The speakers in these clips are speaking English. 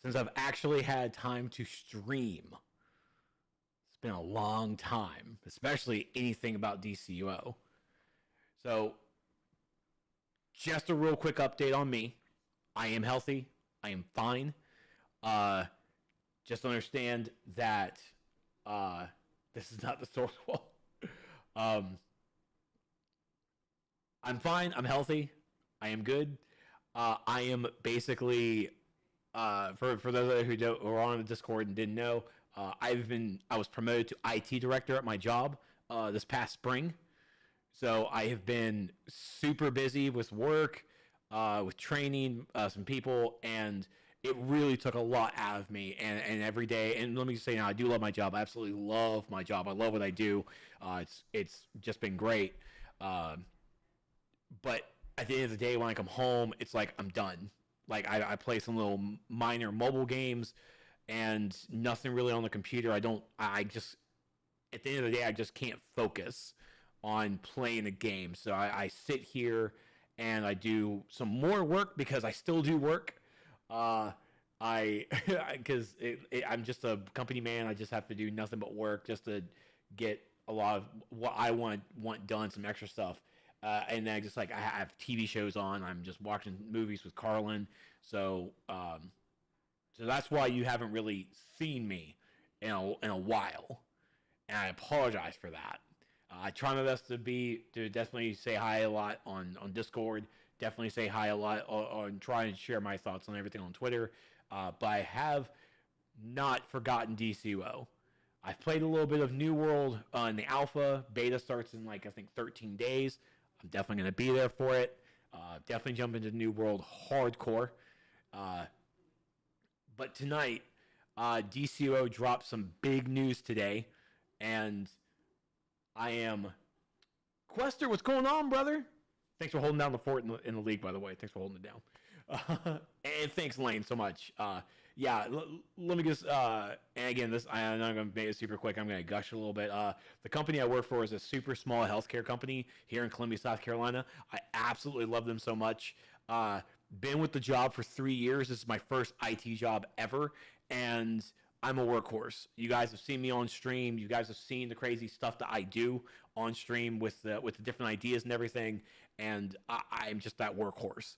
since I've actually had time to stream. It's been a long time, especially anything about DCUO. So, just a real quick update on me. I am healthy. I am fine. Uh, just understand that this is not the source wall. Um, I'm fine. I'm healthy. I am good. I am basically for those who don't who are on the Discord and didn't know, I was promoted to IT director at my job this past spring. So I have been super busy with work, with training some people, and it really took a lot out of me. And every day, and let me just say now, I do love my job. I absolutely love my job. I love what I do. It's just been great. Um, but at the end of the day, when I come home, it's like I'm done. Like I play some little minor mobile games, and nothing really on the computer. I don't. I just at the end of the day, I just can't focus on playing a game. So I sit here and I do some more work because I still do work. Uh, I because I'm just a company man. I just have to do nothing but work just to get a lot of what I want done, some extra stuff. And then I just like I have TV shows on. I'm just watching movies with Carlin. So so that's why you haven't really seen me in a while, and I apologize for that. I try my best to definitely say hi a lot on Discord. Definitely say hi a lot on try and share my thoughts on everything on Twitter. But I have not forgotten DCUO. I've played a little bit of New World in the alpha. Beta starts in like I think 13 days. I'm definitely going to be there for it. Definitely jump into New World hardcore. Uh, but tonight, DCUO dropped some big news today, and I am Quester. What's going on, brother? Thanks for holding down the fort in the league, by the way. Thanks for holding it down. And thanks, Lane, so much. Yeah, let me just. And again, I'm not going to make it super quick. I'm going to gush a little bit. The company I work for is a super small healthcare company here in Columbia, South Carolina. I absolutely love them so much. Been with the job for 3 years. This is my first IT job ever, and I'm a workhorse. You guys have seen me on stream. You guys have seen the crazy stuff that I do on stream with the different ideas and everything. And I'm just that workhorse.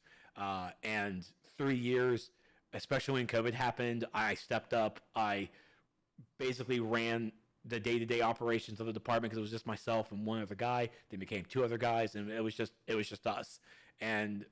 And 3 years, especially when COVID happened, I stepped up. I basically ran the day-to-day operations of the department because it was just myself and one other guy. Then became two other guys, and it was just us. And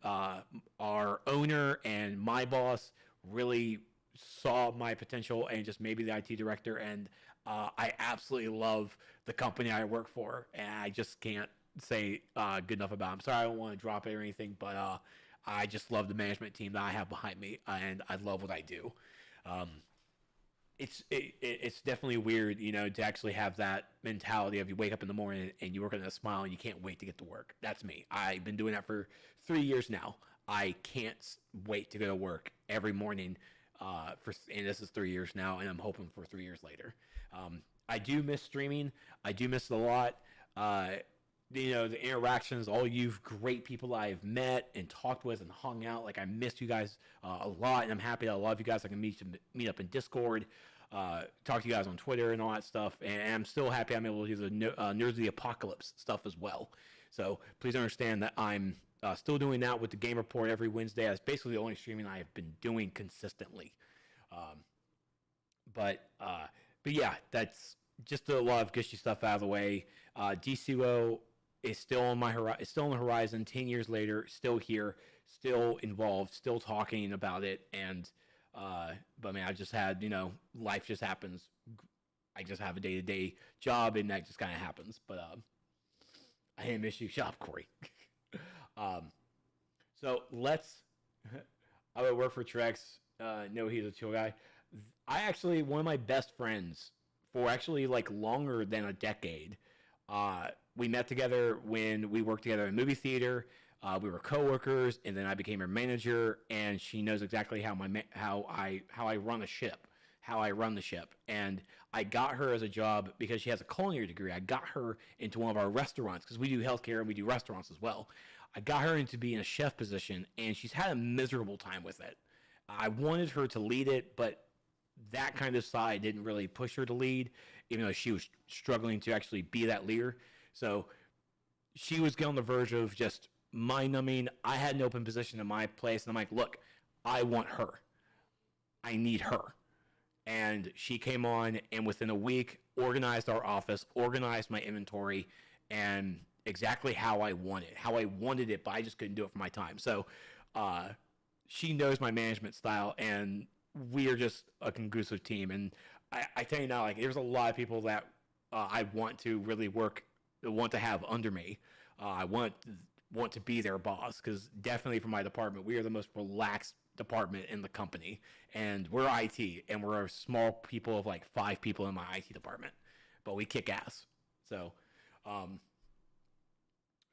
our owner and my boss really saw my potential and just made me the IT director. And I absolutely love the company I work for, and I just can't say good enough about them. Sorry, I don't want to drop it or anything, but I just love the management team that I have behind me, and I love what I do. Um, it's definitely weird, to actually have that mentality of you wake up in the morning and you work on a smile and you can't wait to get to work. That's me. I've been doing that for 3 years now. I can't wait to go to work every morning. And this is 3 years now, and I'm hoping for 3 years later. I do miss streaming. I do miss it a lot. The interactions, all you great people I've met and talked with and hung out. Like I miss you guys a lot, and I'm happy that a lot of you guys I can meet up in Discord, talk to you guys on Twitter and all that stuff. And I'm still happy I'm able to do the Nerds of the Apocalypse stuff as well. So please understand that I'm still doing that with the Game Report every Wednesday. That's basically the only streaming I have been doing consistently. Um, but yeah, that's just a lot of gushy stuff out of the way. DCUO is still on it's still on the horizon. 10 years later, still here, still involved, still talking about it. And but man, I just had life just happens. I just have a day-to-day job, and that just kind of happens. But I didn't miss you, shop Corey. um, so let's. I would work for Trex. No, he's a chill guy. I actually one of my best friends for actually like longer than a decade. We met together when we worked together in a movie theater. We were coworkers, and then I became her manager. And she knows exactly how I run a ship, how I run the ship. And I got her as a job because she has a culinary degree. I got her into one of our restaurants because we do healthcare and we do restaurants as well. I got her into being a chef position, and she's had a miserable time with it. I wanted her to lead it, but that kind of side didn't really push her to lead, even though she was struggling to actually be that leader. So she was on the verge of just mind-numbing. I had an open position in my place, and I'm like, look, I want her. I need her. And she came on, and within a week, organized our office, organized my inventory, and exactly how I wanted it, but I just couldn't do it for my time. So she knows my management style, and we are just a conducive team. And I tell you now, like, there's a lot of people that I want to really want to have under me. I want to be their boss, because definitely for my department, we are the most relaxed department in the company, and we're IT, and we're a small people of like 5 people in my IT department, but we kick ass. So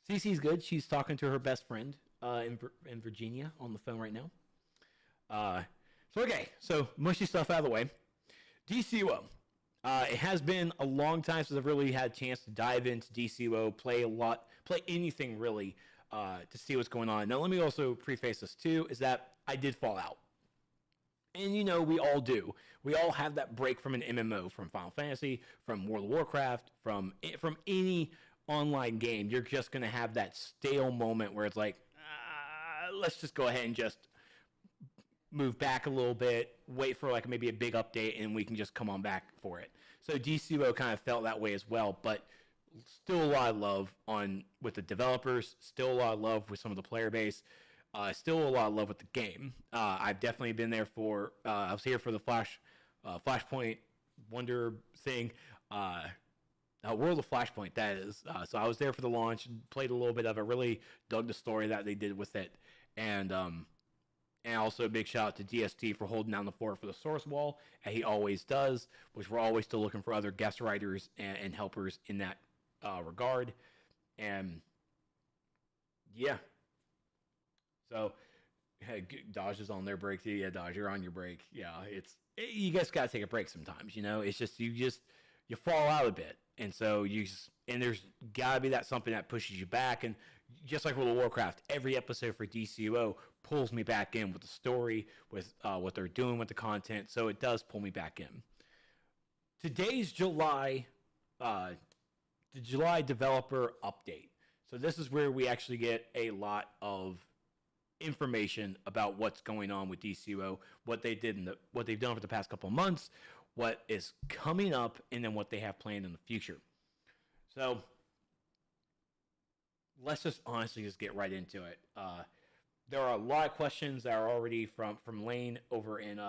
Cece's good. She's talking to her best friend in Virginia on the phone right now. So mushy stuff out of the way. DCUO. It has been a long time since I've really had a chance to dive into DCUO, play anything really, to see what's going on. Now, let me also preface this too, is that I did fall out. And we all do. We all have that break from an MMO, from Final Fantasy, from World of Warcraft, from any online game. You're just going to have that stale moment where it's like, let's just go ahead and just move back a little bit, wait for like maybe a big update, and we can just come on back for it. So DCUO kind of felt that way as well, but still a lot of love with the developers, still a lot of love with some of the player base, still a lot of love with the game. I've definitely been there I was here for the Flashpoint Wonder thing, World of Flashpoint, that is. So I was there for the launch, played a little bit of it, really dug the story that they did with it, and also a big shout out to DST for holding down the fort for the source wall, and he always does, which we're always still looking for other guest writers and helpers in that regard. And yeah, so hey, Dodge is on their break too. Yeah, Dodge, you're on your break. Yeah, you guys gotta take a break sometimes. It's just you fall out a bit, and so there's gotta be that something that pushes you back. And just like World of Warcraft, every episode for DCUO pulls me back in with the story, with what they're doing with the content. So it does pull me back in. Today's the July developer update. So this is where we actually get a lot of information about what's going on with DCUO, what they've done for the past couple of months, what is coming up, and then what they have planned in the future. So let's just honestly just get right into it. There are a lot of questions that are already from Lane over in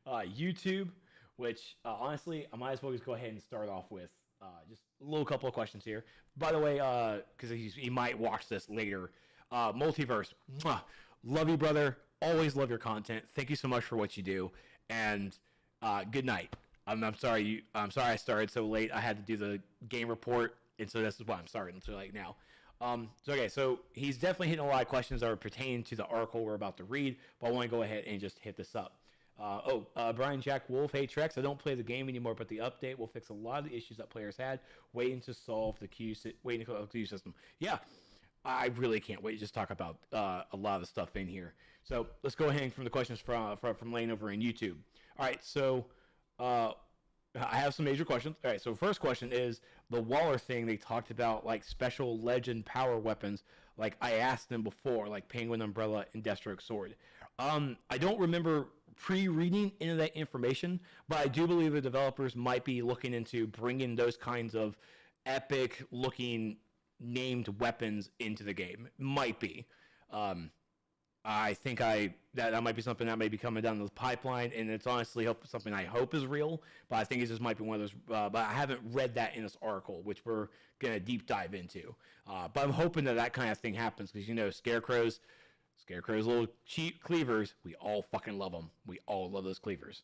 YouTube, which honestly I might as well just go ahead and start off with just a little couple of questions here. By the way, because he might watch this later, Multiverse, love you, brother. Always love your content. Thank you so much for what you do, and good night. I'm sorry I started so late. I had to do the game report, and so this is why I'm starting so late now. So he's definitely hitting a lot of questions that are pertaining to the article we're about to read, but I want to go ahead and just hit this up. Brian Jack Wolf, hey Trex, I don't play the game anymore, but the update will fix a lot of the issues that players had waiting to solve the queue system. Yeah, I really can't wait to just talk about a lot of the stuff in here. So let's go ahead from the questions from Lane over in YouTube. All right, so I have some major questions. All right, so first question is the Waller thing. They talked about like special legend power weapons. Like I asked them before, like Penguin Umbrella and Deathstroke Sword. I don't remember pre-reading into that information, but I do believe the developers might be looking into bringing those kinds of epic-looking named weapons into the game. Might be. I think that might be something that may be coming down the pipeline, and it's honestly something I hope is real, but I think it just might be one of those, but I haven't read that in this article, which we're going to deep dive into. But I'm hoping that kind of thing happens, because, Scarecrow's little cheap cleavers, we all fucking love them. We all love those cleavers.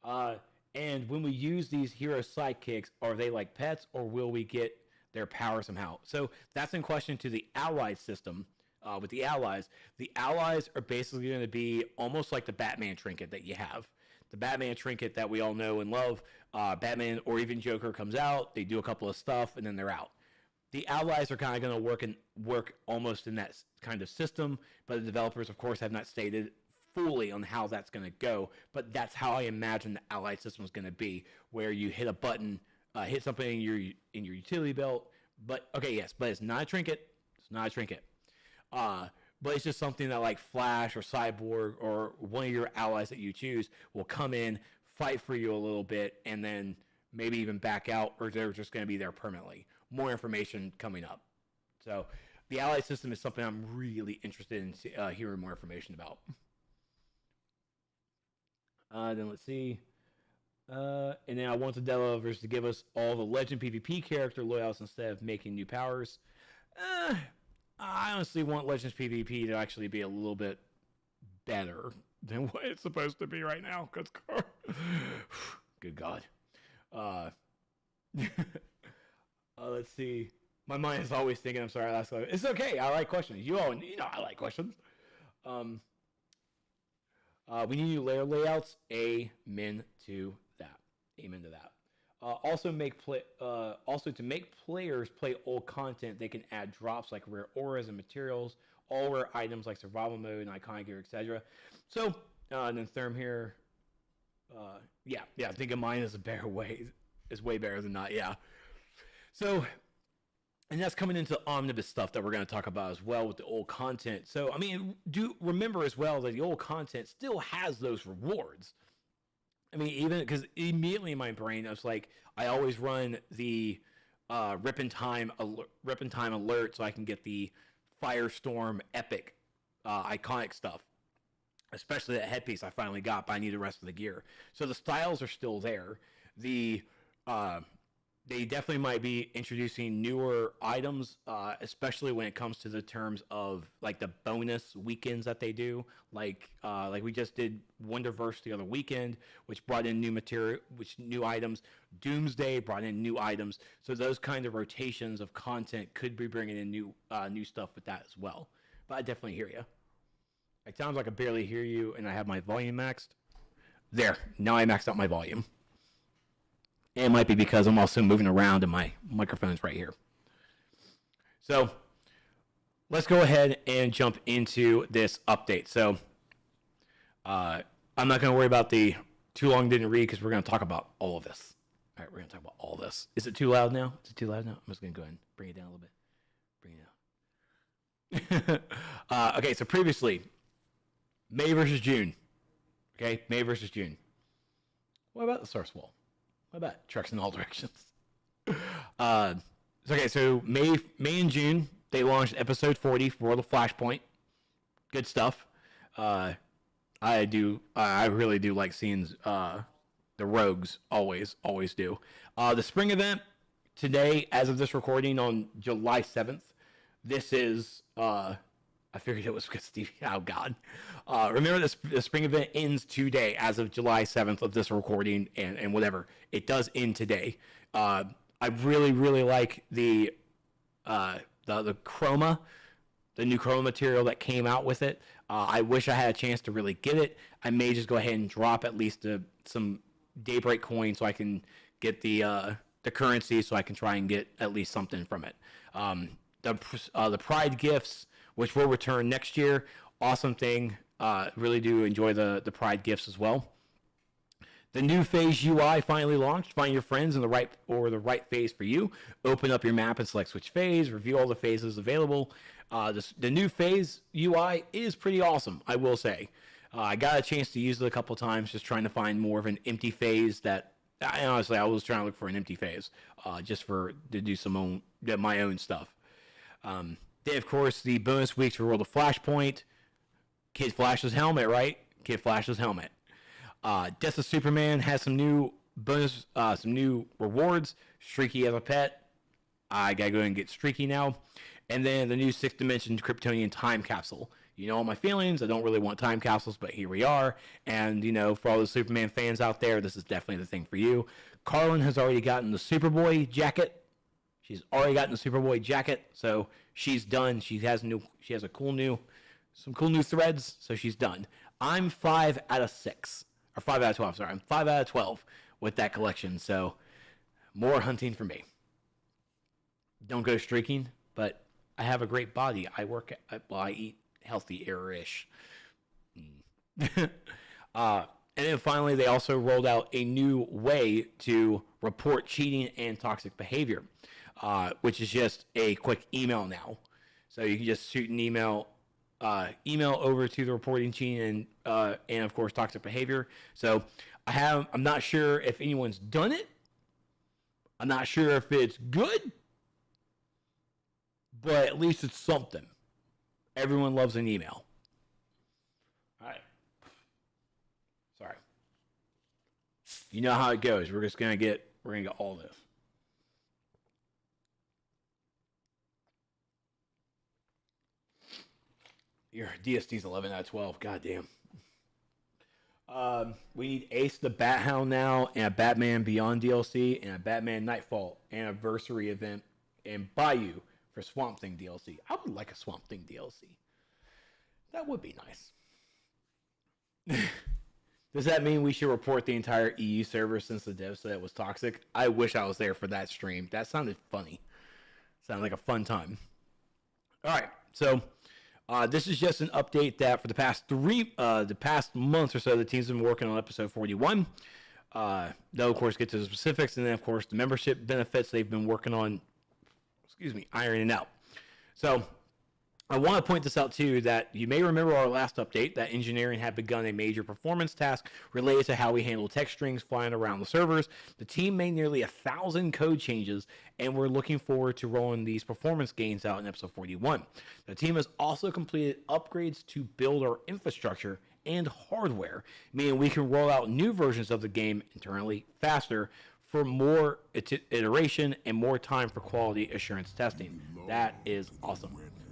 And when we use these hero sidekicks, are they like pets, or will we get their power somehow? So that's in question to the allied system. With the allies are basically going to be almost like the Batman trinket that you have. The Batman trinket that we all know and love. Batman or even Joker comes out, they do a couple of stuff, and then they're out. the allies are kind of going to work almost in that kind of system, but the developers, of course, have not stated fully on how that's going to go. But that's how I imagine the allied system is going to be, where you hit a button, hit something in your utility belt. But okay, yes, but it's not a trinket. It's not a trinket. But it's just something that like Flash or Cyborg or one of your allies that you choose will come in, fight for you a little bit, and then maybe even back out, or they're just going to be there permanently. More information coming up. So the allied system is something I'm really interested in hearing more information about. Then let's see. And then I want the developers to give us all the Legend PvP character loyouts instead of making new powers. I honestly want Legends PvP to actually be a little bit better than what it's supposed to be right now. Cause good God. Let's see. My mind is always thinking. I'm sorry. It's okay. I like questions. You know I like questions. We need new layer layouts. Amen to that. Amen to that. Also to make players play old content, they can add drops like rare auras and materials, all rare items like survival mode and iconic gear, etc. So, and then Therm here. Yeah. I think of mine is a better way. Is way better than not. Yeah. So, and that's coming into Omnibus stuff that we're going to talk about as well with the old content. So, I mean, do remember as well that the old content still has those rewards. I mean, even because immediately in my brain, I was like, I always run the rip in time alert so I can get the Firestorm epic iconic stuff, especially that headpiece I finally got, but I need the rest of the gear. So the styles are still there. They definitely might be introducing newer items, especially when it comes to the terms of like the bonus weekends that they do. Like we just did Wonderverse the other weekend, which brought in new material, new items. Doomsday brought in new items. So those kind of rotations of content could be bringing in new stuff with that as well. But I definitely hear you. It sounds like I barely hear you, and I have my volume maxed. There, now I maxed out my volume. It might be because I'm also moving around and my microphone's right here. So let's go ahead and jump into this update. So I'm not going to worry about the too long didn't read because we're going to talk about all of this. All right, we're going to talk about all this. Is it too loud now? Is it too loud now? I'm just going to go ahead and bring it down a little bit. Bring it down. Okay, so previously, May versus June. Okay, May versus June. What about the source wall? What about Trex in all directions? Okay, so May and June, they launched episode 40 for World of Flashpoint. Good stuff. I really do like seeing the rogues. Always do. The spring event today, as of this recording on July 7th. This is I figured it was because Stevie. Oh God! Remember, the spring event ends today, as of July 7th of this recording, and whatever it does end today. I really like the chroma, the new chroma material that came out with it. I wish I had a chance to really get it. I may just go ahead and drop at least some Daybreak coins so I can get the currency, so I can try and get at least something from it. The Pride gifts, which will return next year. Awesome thing. Really do enjoy the Pride gifts as well. The new phase UI finally launched. Find your friends in the right phase for you. Open up your map and select switch phase. Review all the phases available. The new phase UI is pretty awesome, I will say. I got a chance to use it a couple times, just trying to find more of an empty phase that. Honestly, I was trying to look for an empty phase, just to do my own stuff. Then, of course, the bonus weeks for World of Flashpoint. Kid Flash's helmet, right? Kid Flash's helmet. Death of Superman has some new bonus, some new rewards. Streaky as a pet. I gotta go and get Streaky now. And then the new 6th Dimension Kryptonian time capsule. You know all my feelings. I don't really want time capsules, but here we are. And, for all the Superman fans out there, this is definitely the thing for you. Carlin has already gotten the Superboy jacket. She's already gotten the Superboy jacket, so she's done. She has some cool new threads, so she's done. I'm 5 out of 6. Or 5 out of 12, sorry. I'm 5 out of 12 with that collection, so more hunting for me. don't go streaking, but I have a great body. I eat healthy air-ish. And then finally, they also rolled out a new way to report cheating and toxic behavior, which is just a quick email now. So you can just shoot an email over to the reporting cheating and of course toxic behavior. So I'm not sure if anyone's done it. I'm not sure if it's good, but at least it's something. Everyone loves an email. All right. Sorry. You know how it goes. We're gonna get all this. Your DST's 11 out of 12. God damn. We need Ace the Bat Hound now, and a Batman Beyond DLC, and a Batman Nightfall anniversary event, and Bayou for Swamp Thing DLC. I would like a Swamp Thing DLC. That would be nice. Does that mean we should report the entire EU server since the dev said it was toxic? I wish I was there for that stream. That sounded funny. Sounded like a fun time. All right, so this is just an update that for the past month or so, the team's been working on episode 41. They'll of course get to the specifics, and then of course the membership benefits they've been working on. Ironing out. So I want to point this out too, that you may remember our last update that engineering had begun a major performance task related to how we handle text strings flying around the servers. The team made nearly 1,000 code changes, and we're looking forward to rolling these performance gains out in episode 41. The team has also completed upgrades to build our infrastructure and hardware, meaning we can roll out new versions of the game internally faster for more iteration and more time for quality assurance testing. That is awesome.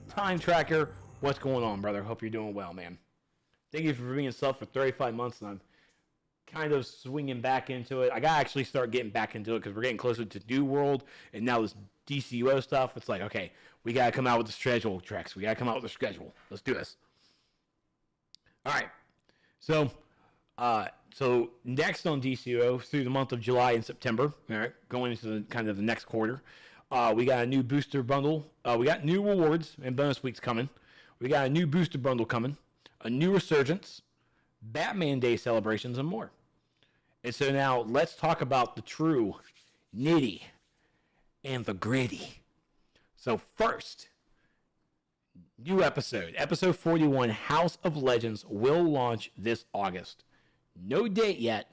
Time Tracker, what's going on, brother? Hope you're doing well, man. Thank you for being sub for 35 months, and I'm kind of swinging back into it. I gotta actually start getting back into it because we're getting closer to New World, and now this DCUO stuff. It's like, okay, we gotta come out with the schedule, Trex. We gotta come out with a schedule. Let's do this. All right. So next on DCUO through the month of July and September, all right, going into the kind of the next quarter, we got a new booster bundle. We got new rewards and bonus weeks coming. We got a new booster bundle coming, a new resurgence, Batman Day celebrations, and more. And so now let's talk about the true nitty and the gritty. So first, new episode 41, House of Legends, will launch this August. No date yet,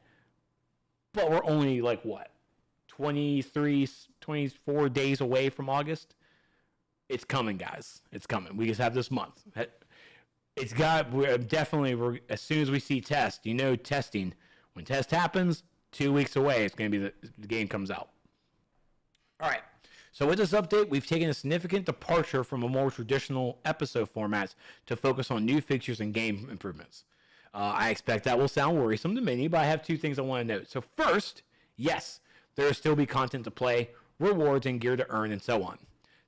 but we're only like what, 23, 24 days away from August. It's coming, guys. It's coming. We just have this month. We're definitely, as soon as we see test, testing, when test happens, 2 weeks away, it's going to be the game comes out. All right. So with this update, we've taken a significant departure from a more traditional episode formats to focus on new features and game improvements. I expect that will sound worrisome to many, but I have two things I want to note. So first, yes, there will still be content to play, rewards, and gear to earn, and so on.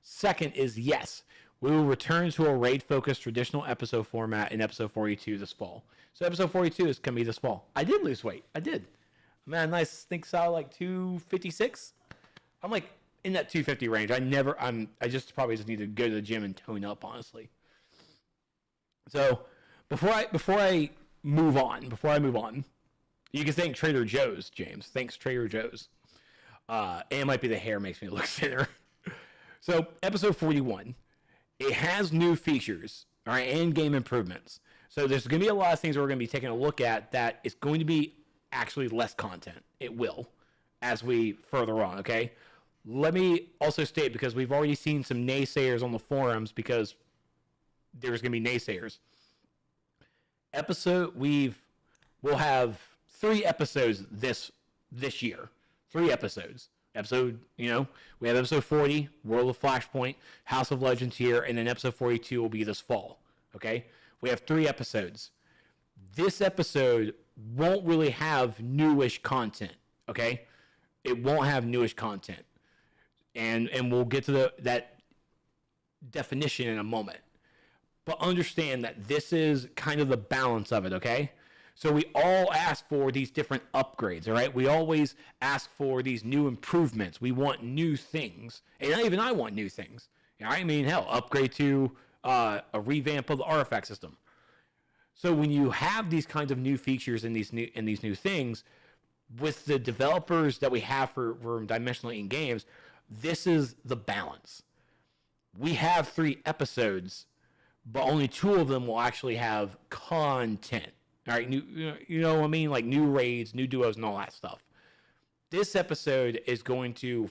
Second is yes, we will return to a raid-focused traditional episode format in episode 42 this fall. So episode 42 is going to be this fall. I did lose weight. I did. I'm at a nice, think solid like 256. I'm like in that 250 range. I just probably need to go to the gym and tone up, honestly. So before I move on, you can thank Trader Joe's, James. Thanks, Trader Joe's. And it might be the hair makes me look thinner. So episode 41, it has new features, all right, and game improvements. So there's going to be a lot of things that we're going to be taking a look at that is going to be actually less content. It will, as we further on, okay? Let me also state, because we've already seen some naysayers on the forums, because there's going to be naysayers. We'll have 3 episodes this year. 3 episodes. We have episode 40, World of Flashpoint, House of Legends here, and then episode 42 will be this fall. Okay? We have 3 episodes. This episode won't really have newish content. Okay? It won't have newish content. And we'll get to that definition in a moment. But understand that this is kind of the balance of it, okay? So we all ask for these different upgrades, all right? We always ask for these new improvements. We want new things. And even I want new things. I mean, hell, upgrade to a revamp of the artifact system. So when you have these kinds of new features and these new things, with the developers that we have for Dimensional in games, this is the balance. We have 3 episodes, but only 2 of them will actually have content. All right, you know what I mean? Like new raids, new duos, and all that stuff. This episode is going to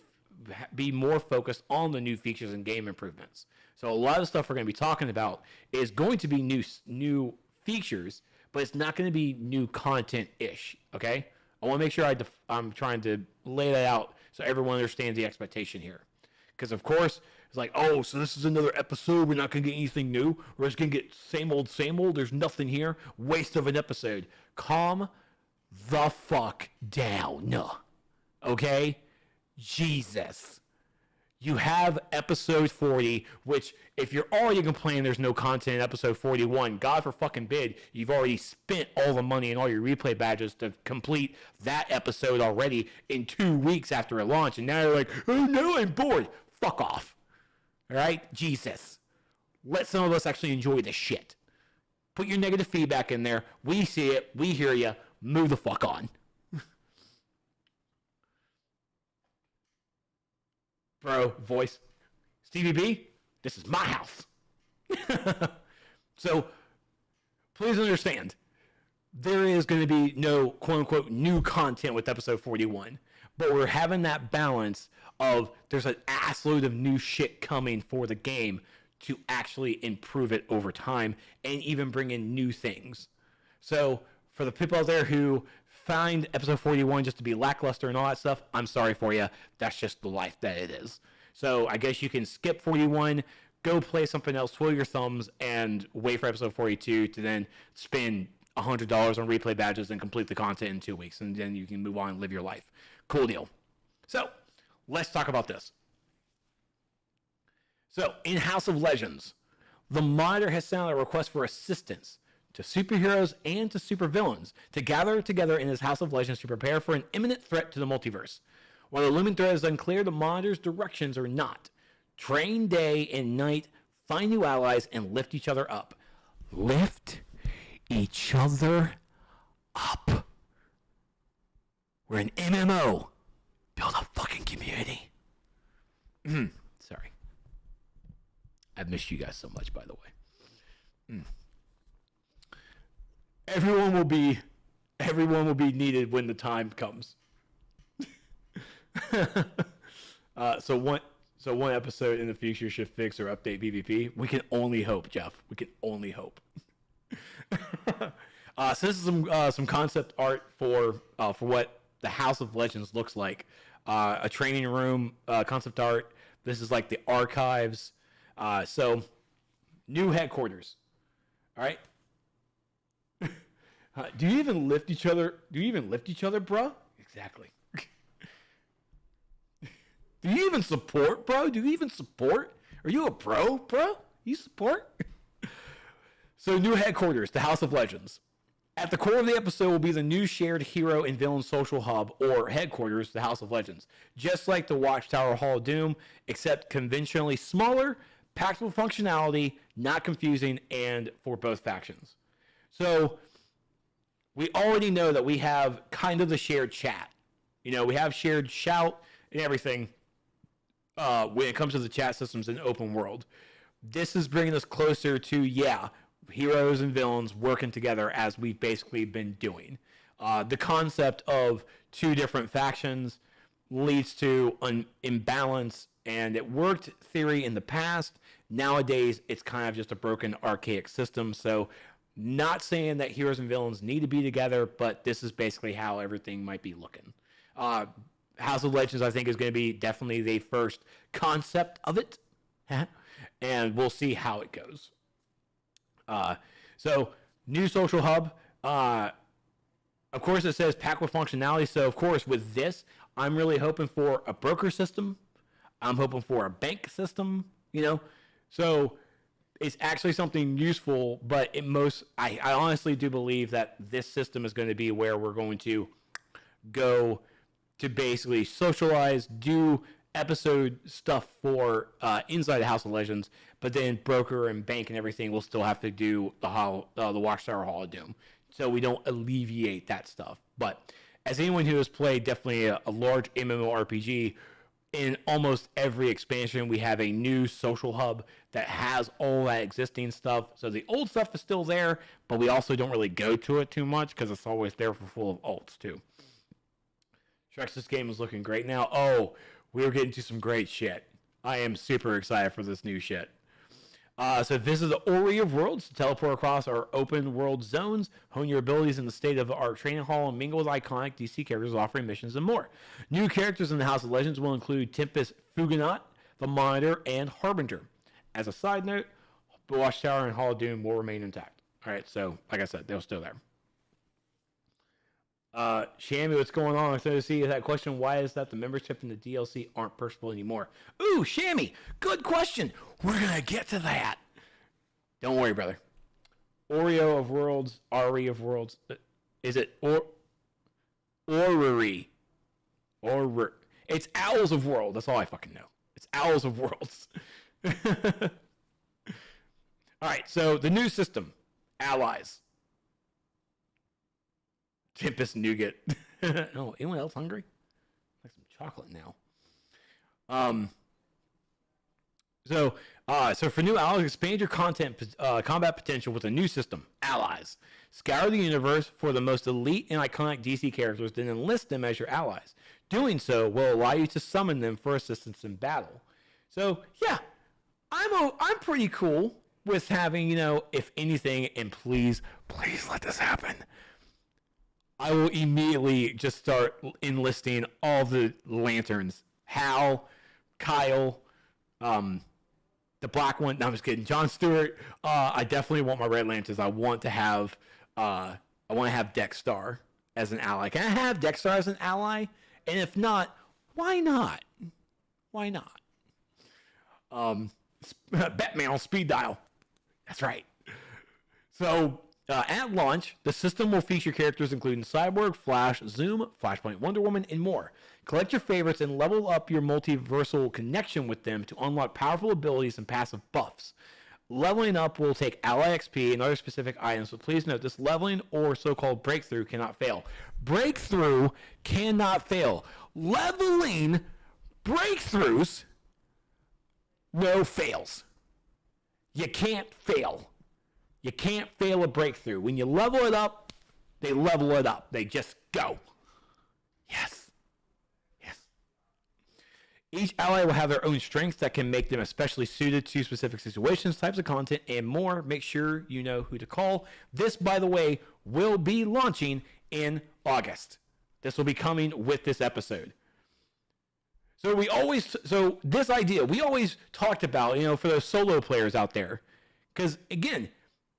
be more focused on the new features and game improvements. So a lot of the stuff we're going to be talking about is going to be new features, but it's not going to be new content-ish, okay? I want to make sure I'm trying to lay that out so everyone understands the expectation here. Because, of course, it's like, oh, so this is another episode. We're not going to get anything new. We're just going to get same old, same old. There's nothing here. Waste of an episode. Calm the fuck down. Okay? Jesus. You have episode 40, which if you're already complaining there's no content in episode 41, God for fucking bid, you've already spent all the money and all your replay badges to complete that episode already in 2 weeks after a launch, and now you're like, oh no, I'm bored. Fuck off. All right? Jesus. Let some of us actually enjoy this shit. Put your negative feedback in there. We see it. We hear you. Move the fuck on. Bro, voice. Stevie B, this is my house. So, please understand, there is going to be no quote-unquote new content with episode 41. But we're having that balance of there's an assload of new shit coming for the game to actually improve it over time and even bring in new things. So, for the people out there who find episode 41 just to be lackluster and all that stuff, I'm sorry for you. That's just the life that it is. So I guess you can skip 41, go play something else, twiddle your thumbs, and wait for episode 42 to then spend $100 on replay badges and complete the content in 2 weeks, and then you can move on and live your life. Cool deal. So let's talk about this. So in House of Legends, the monitor has sent out a request for assistance to superheroes and to supervillains to gather together in his House of Legends to prepare for an imminent threat to the multiverse. While the looming threat is unclear, the monitor's directions are not. Train day and night, find new allies, and lift each other up. Lift each other up. We're an MMO. Build a fucking community. Sorry. I've missed you guys so much, by the way. Everyone will be needed when the time comes. So one episode in the future should fix or update PvP. We can only hope, Jeff. We can only hope. So this is some concept art for what the House of Legends looks like. A training room concept art. This is like the archives. So new headquarters. All right. Do you even lift each other? Do you even lift each other, bro? Exactly. Do you even support, bro? Do you even support? Are you a bro? You support? So, new headquarters, the House of Legends. At the core of the episode will be the new shared hero and villain social hub, or headquarters, the House of Legends. Just like the Watchtower Hall of Doom, except conventionally smaller, packed with functionality, not confusing, and for both factions. So, we already know that we have kind of the shared chat. You know, we have shared shout and everything when it comes to the chat systems in open world. This is bringing us closer to, heroes and villains working together as we've basically been doing. The concept of 2 different factions leads to an imbalance, and it worked theory in the past. Nowadays, it's kind of just a broken archaic system. So, not saying that heroes and villains need to be together, but this is basically how everything might be looking. House of Legends, I think, is going to be definitely the first concept of it, and we'll see how it goes. So, new social hub. Of course, it says packed with functionality. So, of course, with this, I'm really hoping for a broker system. I'm hoping for a bank system, So, it's actually something useful, but I honestly do believe that this system is going to be where we're going to go to basically socialize, do episode stuff for inside the House of Legends, but then broker and bank and everything will still have to do the Watchtower Hall of Doom. So we don't alleviate that stuff. But as anyone who has played definitely a large MMORPG, in almost every expansion, we have a new social hub that has all that existing stuff. So the old stuff is still there, but we also don't really go to it too much because it's always there for full of alts too. Trex, this game is looking great now. Oh, we're getting to some great shit. I am super excited for this new shit. So visit the Ori of Worlds to teleport across our open world zones, hone your abilities in the state-of-the-art training hall, and mingle with iconic DC characters offering missions and more. New characters in the House of Legends will include Tempest Fugonaut, the Monitor, and Harbinger. As a side note, the Watchtower and Hall of Doom will remain intact. All right, so like I said, they're still there. Shammy, what's going on? So to see that question, why is that the membership and the DLC aren't purchasable anymore? Ooh, Shammy, good question. We're gonna get to that. Don't worry, brother. Oreo of Worlds, Ari of Worlds. Is it Orrery? It's Owls of World. That's all I fucking know. It's Owls of Worlds. All right, so the new system, Allies. Tempest Nougat. Oh, anyone else hungry? Like some chocolate now. So for new allies, expand your combat potential with a new system, Allies. Scour the universe for the most elite and iconic DC characters, then enlist them as your allies. Doing so will allow you to summon them for assistance in battle. So yeah, I'm pretty cool with having, if anything, and please let this happen. I will immediately just start enlisting all the lanterns. Hal, Kyle, the black one. No, I'm just kidding. John Stewart. I definitely want my red lanterns. I want to have Dexstar as an ally. Can I have Dexstar as an ally? And if not, why not? Why not? Batman on speed dial. That's right. So. At launch, the system will feature characters including Cyborg, Flash, Zoom, Flashpoint, Wonder Woman, and more. Collect your favorites and level up your multiversal connection with them to unlock powerful abilities and passive buffs. Leveling up will take ally XP and other specific items, but please note this leveling or so-called breakthrough cannot fail. Breakthrough cannot fail. Leveling breakthroughs, no fails. You can't fail. You can't fail a breakthrough. When you level it up, they level it up. They just go. Yes. Yes. Each ally will have their own strengths that can make them especially suited to specific situations, types of content, and more. Make sure you know who to call. This, by the way, will be launching in August. This will be coming with this episode. So this idea, we always talked about, for those solo players out there. Because, again,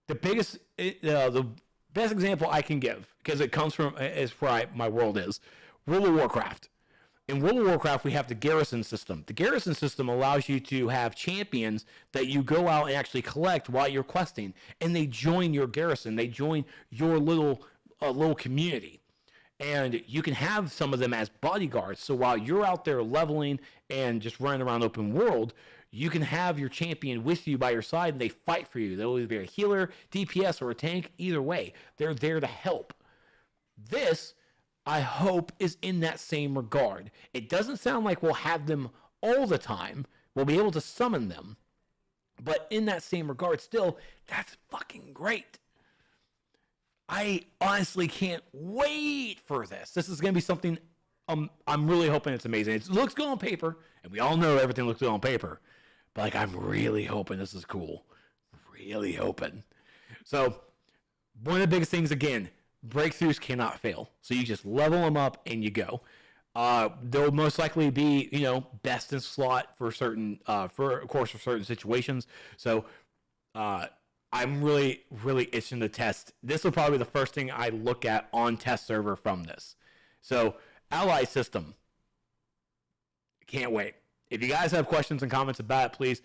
the best example I can give, because it comes from, is where my world is, World of Warcraft. In World of Warcraft, we have the garrison system. The garrison system allows you to have champions that you go out and actually collect while you're questing, and they join your garrison. They join your little community. And you can have some of them as bodyguards. So while you're out there leveling and just running around open world, you can have your champion with you by your side, and they fight for you. They'll either be a healer, DPS, or a tank. Either way, they're there to help. This, I hope, is in that same regard. It doesn't sound like we'll have them all the time. We'll be able to summon them. But in that same regard, still, that's fucking great. I honestly can't wait for this. This is going to be something I'm really hoping it's amazing. It looks good on paper, and we all know everything looks good on paper. But I'm really hoping this is cool. Really hoping. So, one of the biggest things, again, breakthroughs cannot fail. So you just level them up and you go. There'll most likely be, best in slot for certain, for certain situations. So, I'm really, really itching to test. This will probably be the first thing I look at on test server from this. So, ally system. Can't wait. If you guys have questions and comments about it, please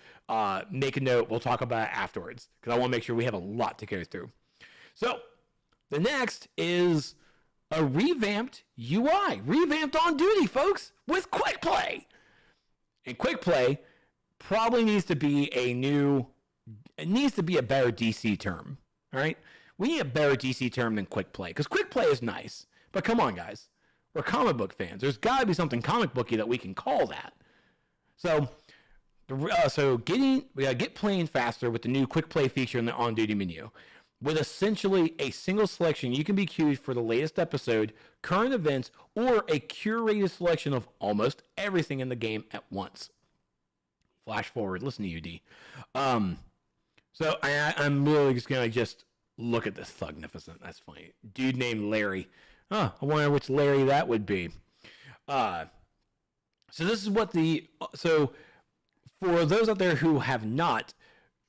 make a note. We'll talk about it afterwards because I want to make sure we have a lot to go through. So the next is a revamped UI, revamped On Duty, folks, with Quick Play. And Quick Play probably needs to be it needs to be a better DC term, all right? We need a better DC term than Quick Play, because Quick Play is nice, but come on, guys. We're comic book fans. There's got to be something comic booky that we can call that. So get playing faster with the new Quick Play feature in the On Duty menu. With essentially a single selection, you can be queued for the latest episode, current events, or a curated selection of almost everything in the game at once. Flash forward, listen to you, D. So I'm literally just going to look at this thugnificent. That's funny. Dude named Larry. I wonder which Larry that would be. So this is what so for those out there who have not,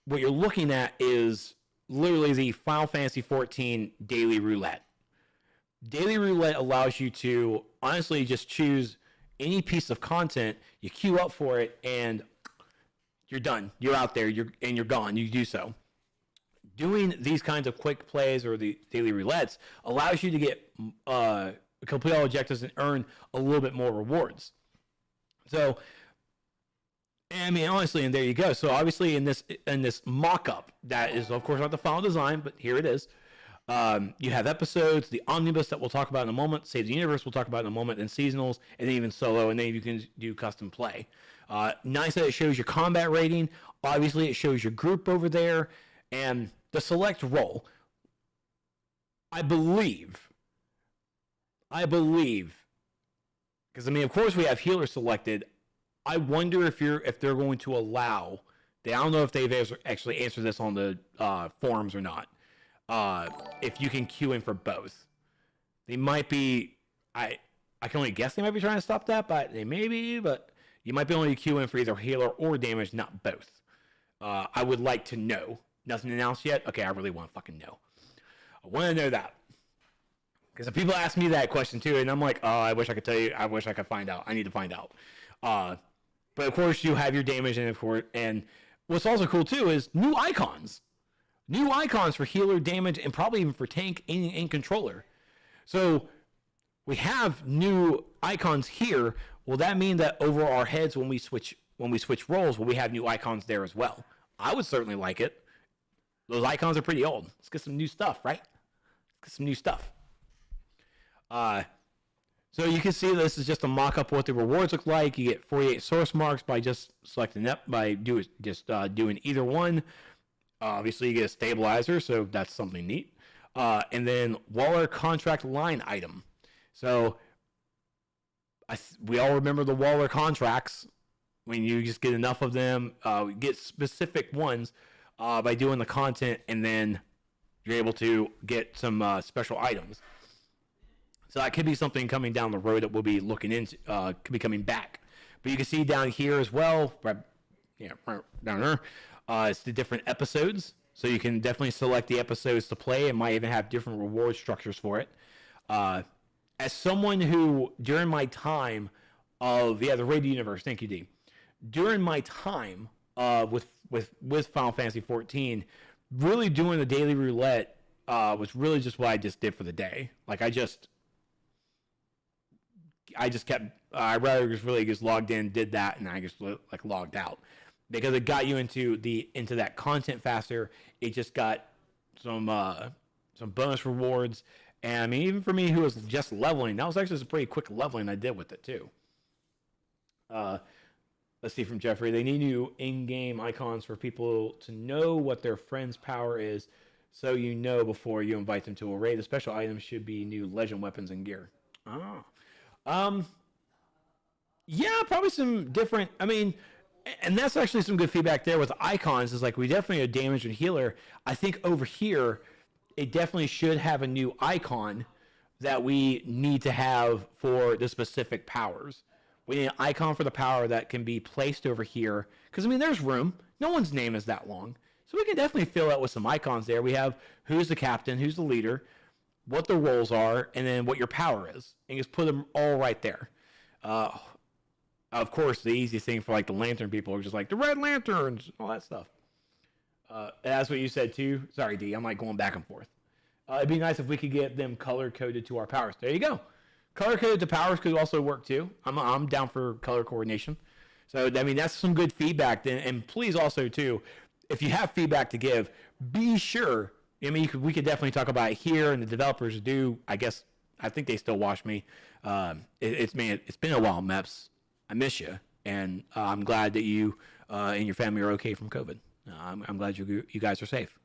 what you're looking at is literally the Final Fantasy XIV Daily Roulette. Daily Roulette allows you to honestly just choose any piece of content, you queue up for it, and you're done. You're out there, you're gone. You do so. Doing these kinds of quick plays or the daily roulettes allows you to get complete all objectives and earn a little bit more rewards. So, I mean, honestly, and there you go. So obviously in this mock-up, that is of course not the final design, but here it is. You have episodes, the Omnibus that we'll talk about in a moment, Save the Universe we'll talk about in a moment, and seasonals, and then even solo, and then you can do custom play. Nice that it shows your combat rating. Obviously, it shows your group over there, and the select role. I believe, because I mean, of course, we have healer selected. I wonder if they're going to allow. I don't know if they've actually answered this on the forums or not. If you can queue in for both, they might be. I can only guess they might be trying to stop that, but they may be. But you might be able to queue in for either healer or damage, not both. I would like to know. Nothing announced yet? Okay, I really want to fucking know. I want to know that. Because people ask me that question too, and I'm like, oh, I wish I could tell you. I wish I could find out. I need to find out. But of course, you have your damage, and of course, and what's also cool too is new icons. New icons for healer, damage, and probably even for tank and controller. So we have new icons here. Will that mean that over our heads when we switch roles, will we have new icons there as well? I would certainly like it. Those icons are pretty old. Let's get some new stuff, right? Let's get some new stuff. So you can see this is just a mock-up of what the rewards look like. You get 48 source marks by just selecting that, doing either one. Obviously, you get a stabilizer, so that's something neat. And then Waller contract line item. So we all remember the Waller contracts. When you just get enough of them, get specific ones by doing the content, and then you're able to get some special items. So that could be something coming down the road that we'll be looking into, could be coming back. But you can see down here as well, right down there, it's the different episodes. So you can definitely select the episodes to play. It might even have different reward structures for it. As someone who, during my time of, the Raid Universe, thank you, D. During my time with Final Fantasy XIV, really doing the daily roulette was really just what I just did for the day. Like I just kept. I rather just logged in, did that, and I just like logged out because it got you into that content faster. It just got some bonus rewards, and I mean even for me who was just leveling, that was actually some pretty quick leveling I did with it too. Let's see from Jeffrey. They need new in-game icons for people to know what their friend's power is, so you know before you invite them to a raid. The special items should be new legend weapons and gear. Yeah, probably some different. I mean, and that's actually some good feedback there with the icons. Is like we definitely have damage and healer. I think over here, it definitely should have a new icon that we need to have for the specific powers. We need an icon for the power that can be placed over here. Because, I mean, there's room. No one's name is that long. So we can definitely fill out with some icons there. We have who's the captain, who's the leader, what the roles are, and then what your power is. And just put them all right there. Of course, the easiest thing for like the lantern people are just like the red lanterns, all that stuff. That's what you said too. Sorry, D. I'm like going back and forth. It'd be nice if we could get them color coded to our powers. There you go. Color coded to powers could also work too. I'm down for color coordination. So I mean that's some good feedback. And please also too, if you have feedback to give, be sure. I mean we could definitely talk about it here, and the developers do. I guess I think they still watch me. It's been a while, Meps. I miss you, and I'm glad that you and your family are okay from COVID. I'm glad you guys are safe.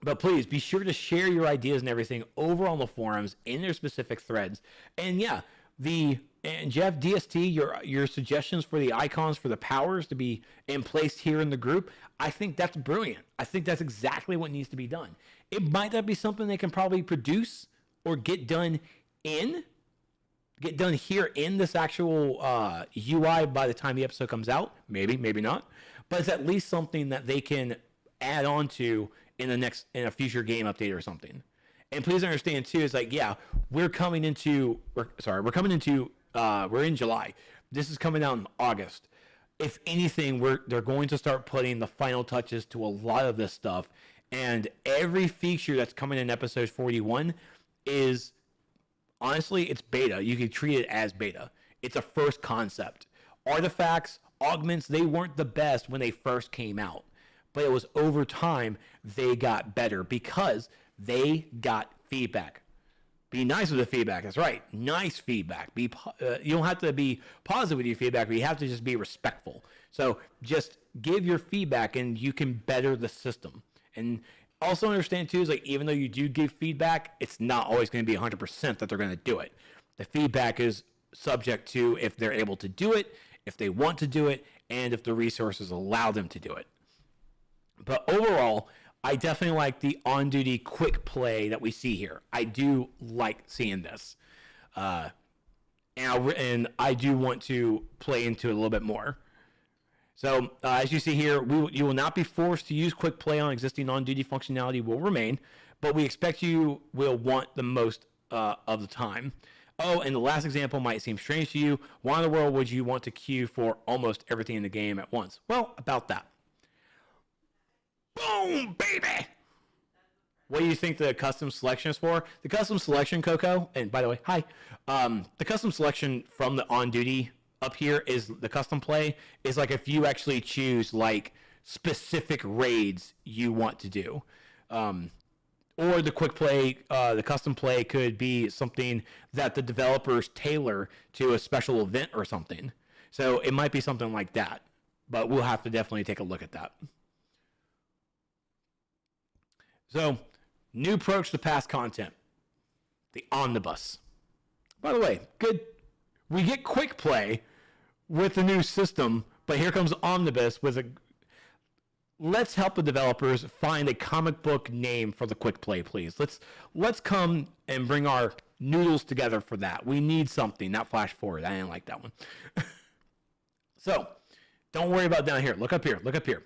But please be sure to share your ideas and everything over on the forums in their specific threads. And yeah, and Jeff DST, your suggestions for the icons for the powers to be in place here in the group, I think that's brilliant. I think that's exactly what needs to be done. It might not be something they can probably produce or get done here in this actual UI by the time the episode comes out. Maybe not. But it's at least something that they can add on to in a future game update or something. And please understand too, is like, yeah, we're in July. This is coming out in August. If anything, they're going to start putting the final touches to a lot of this stuff. And every feature that's coming in episode 41 is, honestly, it's beta. You can treat it as beta. It's a first concept. Artifacts, augments, they weren't the best when they first came out. But it was over time they got better because they got feedback. Be nice with the feedback. That's right. Nice feedback. You don't have to be positive with your feedback, but you have to just be respectful. So just give your feedback and you can better the system. And also understand too is like even though you do give feedback, it's not always going to be 100% that they're going to do it. The feedback is subject to if they're able to do it, if they want to do it, and if the resources allow them to do it. But overall, I definitely like the on-duty quick play that we see here. I do like seeing this. And I do want to play into it a little bit more. So as you see here, you will not be forced to use quick play on existing on-duty functionality will remain, but we expect you will want the most of the time. Oh, and the last example might seem strange to you. Why in the world would you want to queue for almost everything in the game at once? Well, about that. Boom, baby! What do you think the custom selection is for? The custom selection, Coco, and by the way, hi. The custom selection from the on-duty up here is the custom play. Is like if you actually choose like specific raids you want to do. Or the quick play, the custom play could be something that the developers tailor to a special event or something. So it might be something like that. But we'll have to definitely take a look at that. So, new approach to past content. The Omnibus. By the way, good. We get quick play with the new system, but here comes Omnibus with a... Let's help the developers find a comic book name for the quick play, please. Let's come and bring our noodles together for that. We need something, not flash forward. I didn't like that one. So, don't worry about down here. Look up here. Look up here.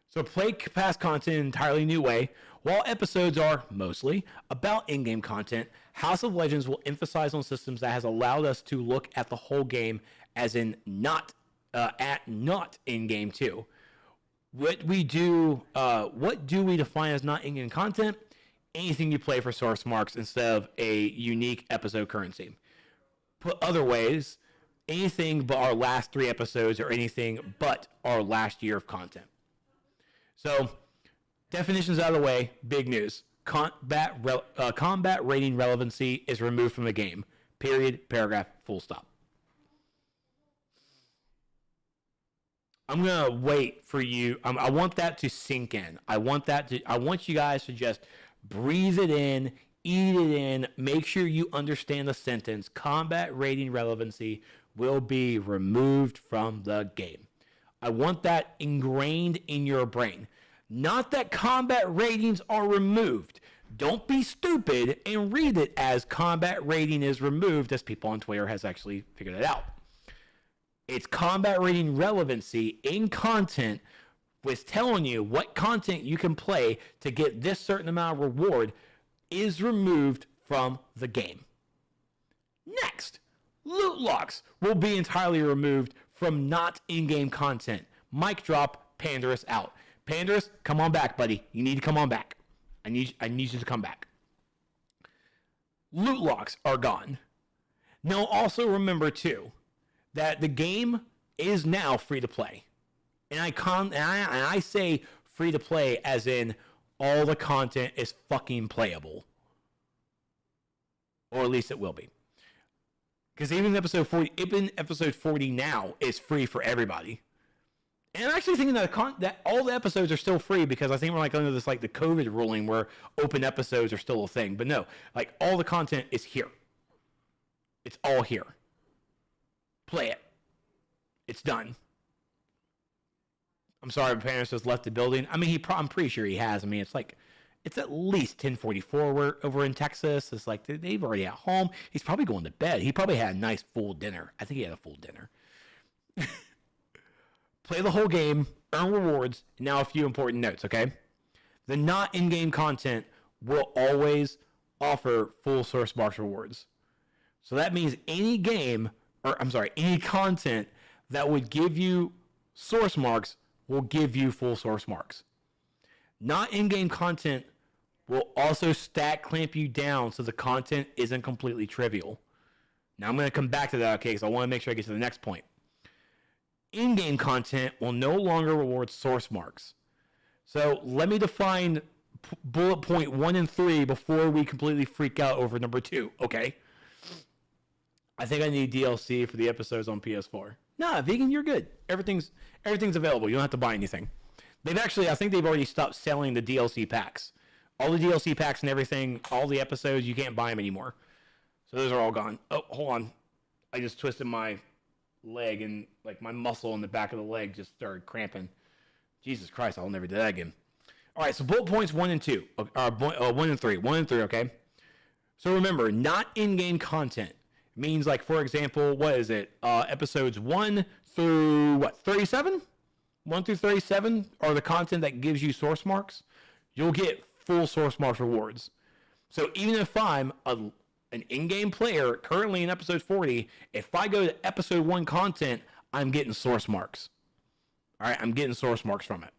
So play past content in an entirely new way. While episodes are, mostly, about in-game content, House of Legends will emphasize on systems that has allowed us to look at the whole game as in not in-game too. What do we define as not in-game content? Anything you play for source marks instead of a unique episode currency. Put other ways, anything but our last 3 episodes or anything but our last year of content. So, definitions out of the way, big news. Combat rating relevancy is removed from the game. Period, paragraph, full stop. I'm going to wait for you. I want that to sink in. I want you guys to just breathe it in, eat it in, make sure you understand the sentence. Combat rating relevancy will be removed from the game. I want that ingrained in your brain. Not that combat ratings are removed. Don't be stupid and read it as combat rating is removed, as people on Twitter has actually figured it out. It's combat rating relevancy in content with telling you what content you can play to get this certain amount of reward is removed from the game. Next, loot locks will be entirely removed from not in-game content. Mic drop, Pandarus out. Pandarus, come on back, buddy. You need to come on back. I need you to come back. Loot locks are gone. Now, also remember, too, that the game is now free to play. And I say free to play as in all the content is fucking playable. Or at least it will be. Because even episode 40 now is free for everybody. And I'm actually thinking that all the episodes are still free because I think we're like under this like the COVID ruling where open episodes are still a thing. But no, like all the content is here. It's all here. Play it. It's done. I'm sorry, Pandarus has left the building. I mean, I'm pretty sure he has. I mean, it's at least 10:44 over in Texas. It's like they've already at home. He's probably going to bed. He probably had a nice full dinner. I think he had a full dinner. Play the whole game, earn rewards. Now a few important notes, okay? The not in-game content will always offer full source marks rewards. So that means any content that would give you source marks will give you full source marks. Not in-game content will also stack clamp you down so the content isn't completely trivial. Now I'm going to come back to that, okay, because I want to make sure I get to the next point. In-game content will no longer reward source marks. So let me define bullet point 1 and 3 before we completely freak out over number 2, okay? I think I need DLC for the episodes on PS4. Nah, vegan, you're good. Everything's available. You don't have to buy anything. I think they've already stopped selling the DLC packs. All the DLC packs and everything, all the episodes, you can't buy them anymore. So those are all gone. Oh, hold on. I just twisted my leg and like my muscle in the back of the leg just started cramping. Jesus Christ, I'll never do that again. All right, so bullet points 1 and 2. 1 and 3. 1 and 3, okay? So remember, not in-game content means like, for example, what is it? Episodes 1 through, 37? 1 through 37 are the content that gives you source marks. You'll get full source marks rewards. So even if I'm an in-game player currently in episode 40, if I go to episode 1 content, I'm getting source marks. All right, I'm getting source marks from it.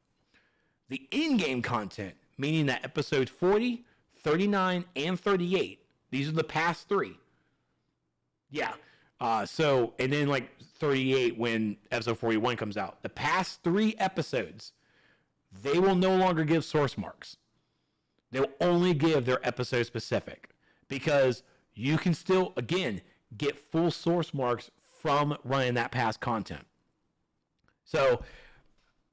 The in-game content, meaning that episode 40, 39, and 38, these are the past 3. Yeah. And then like 38 when episode 41 comes out. The past 3 episodes, they will no longer give source marks. They'll only give their episode specific because you can still, again, get full source marks from running that past content. So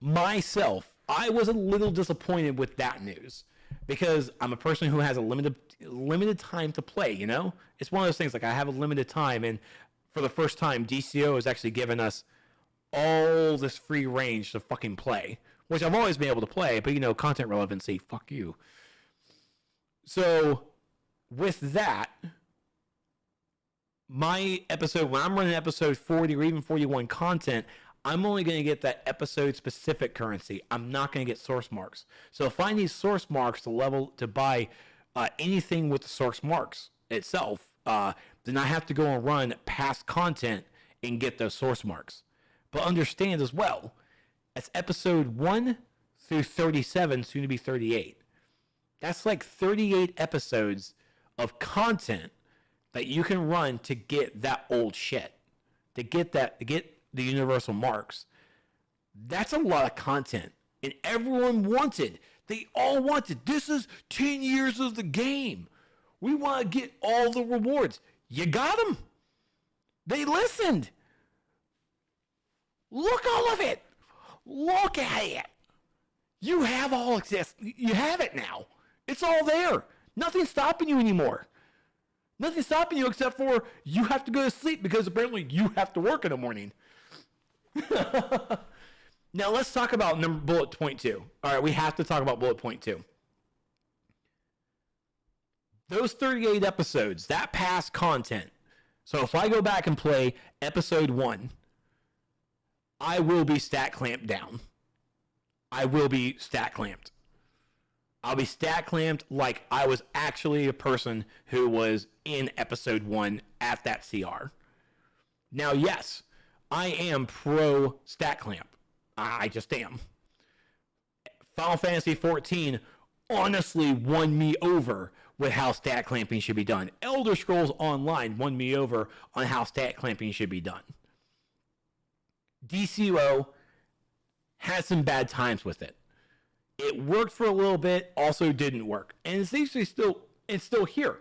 myself, I was a little disappointed with that news because I'm a person who has a limited time to play, you know? It's one of those things, like I have a limited time, and for the first time, DCUO has actually given us all this free range to fucking play, which I've always been able to play, but, you know, content relevancy, fuck you. So, with that, my episode, when I'm running episode 40 or even 41 content, I'm only going to get that episode-specific currency. I'm not going to get source marks. So if I need source marks to buy anything with the source marks itself, then I have to go and run past content and get those source marks. But understand as well, that's episode 1 through 37, soon to be 38. That's like 38 episodes of content that you can run to get that old shit, to get the universal marks. That's a lot of content, and everyone wanted. They all wanted. This is 10 years of the game. We want to get all the rewards. You got them. They listened. Look all of it. Look at it. You have all this. You have it now. It's all there. Nothing's stopping you anymore. Nothing's stopping you except for you have to go to sleep because apparently you have to work in the morning. Now let's talk about bullet point 2. All right, we have to talk about bullet point 2. Those 38 episodes, that past content. So if I go back and play episode 1, I will be stat clamped down. I will be stat clamped. I'll be stat clamped like I was actually a person who was in episode 1 at that CR. Now, yes, I am pro stat clamp. I just am. Final Fantasy XIV honestly won me over with how stat clamping should be done. Elder Scrolls Online won me over on how stat clamping should be done. DCUO had some bad times with it. It worked for a little bit, also didn't work. And it's actually still here.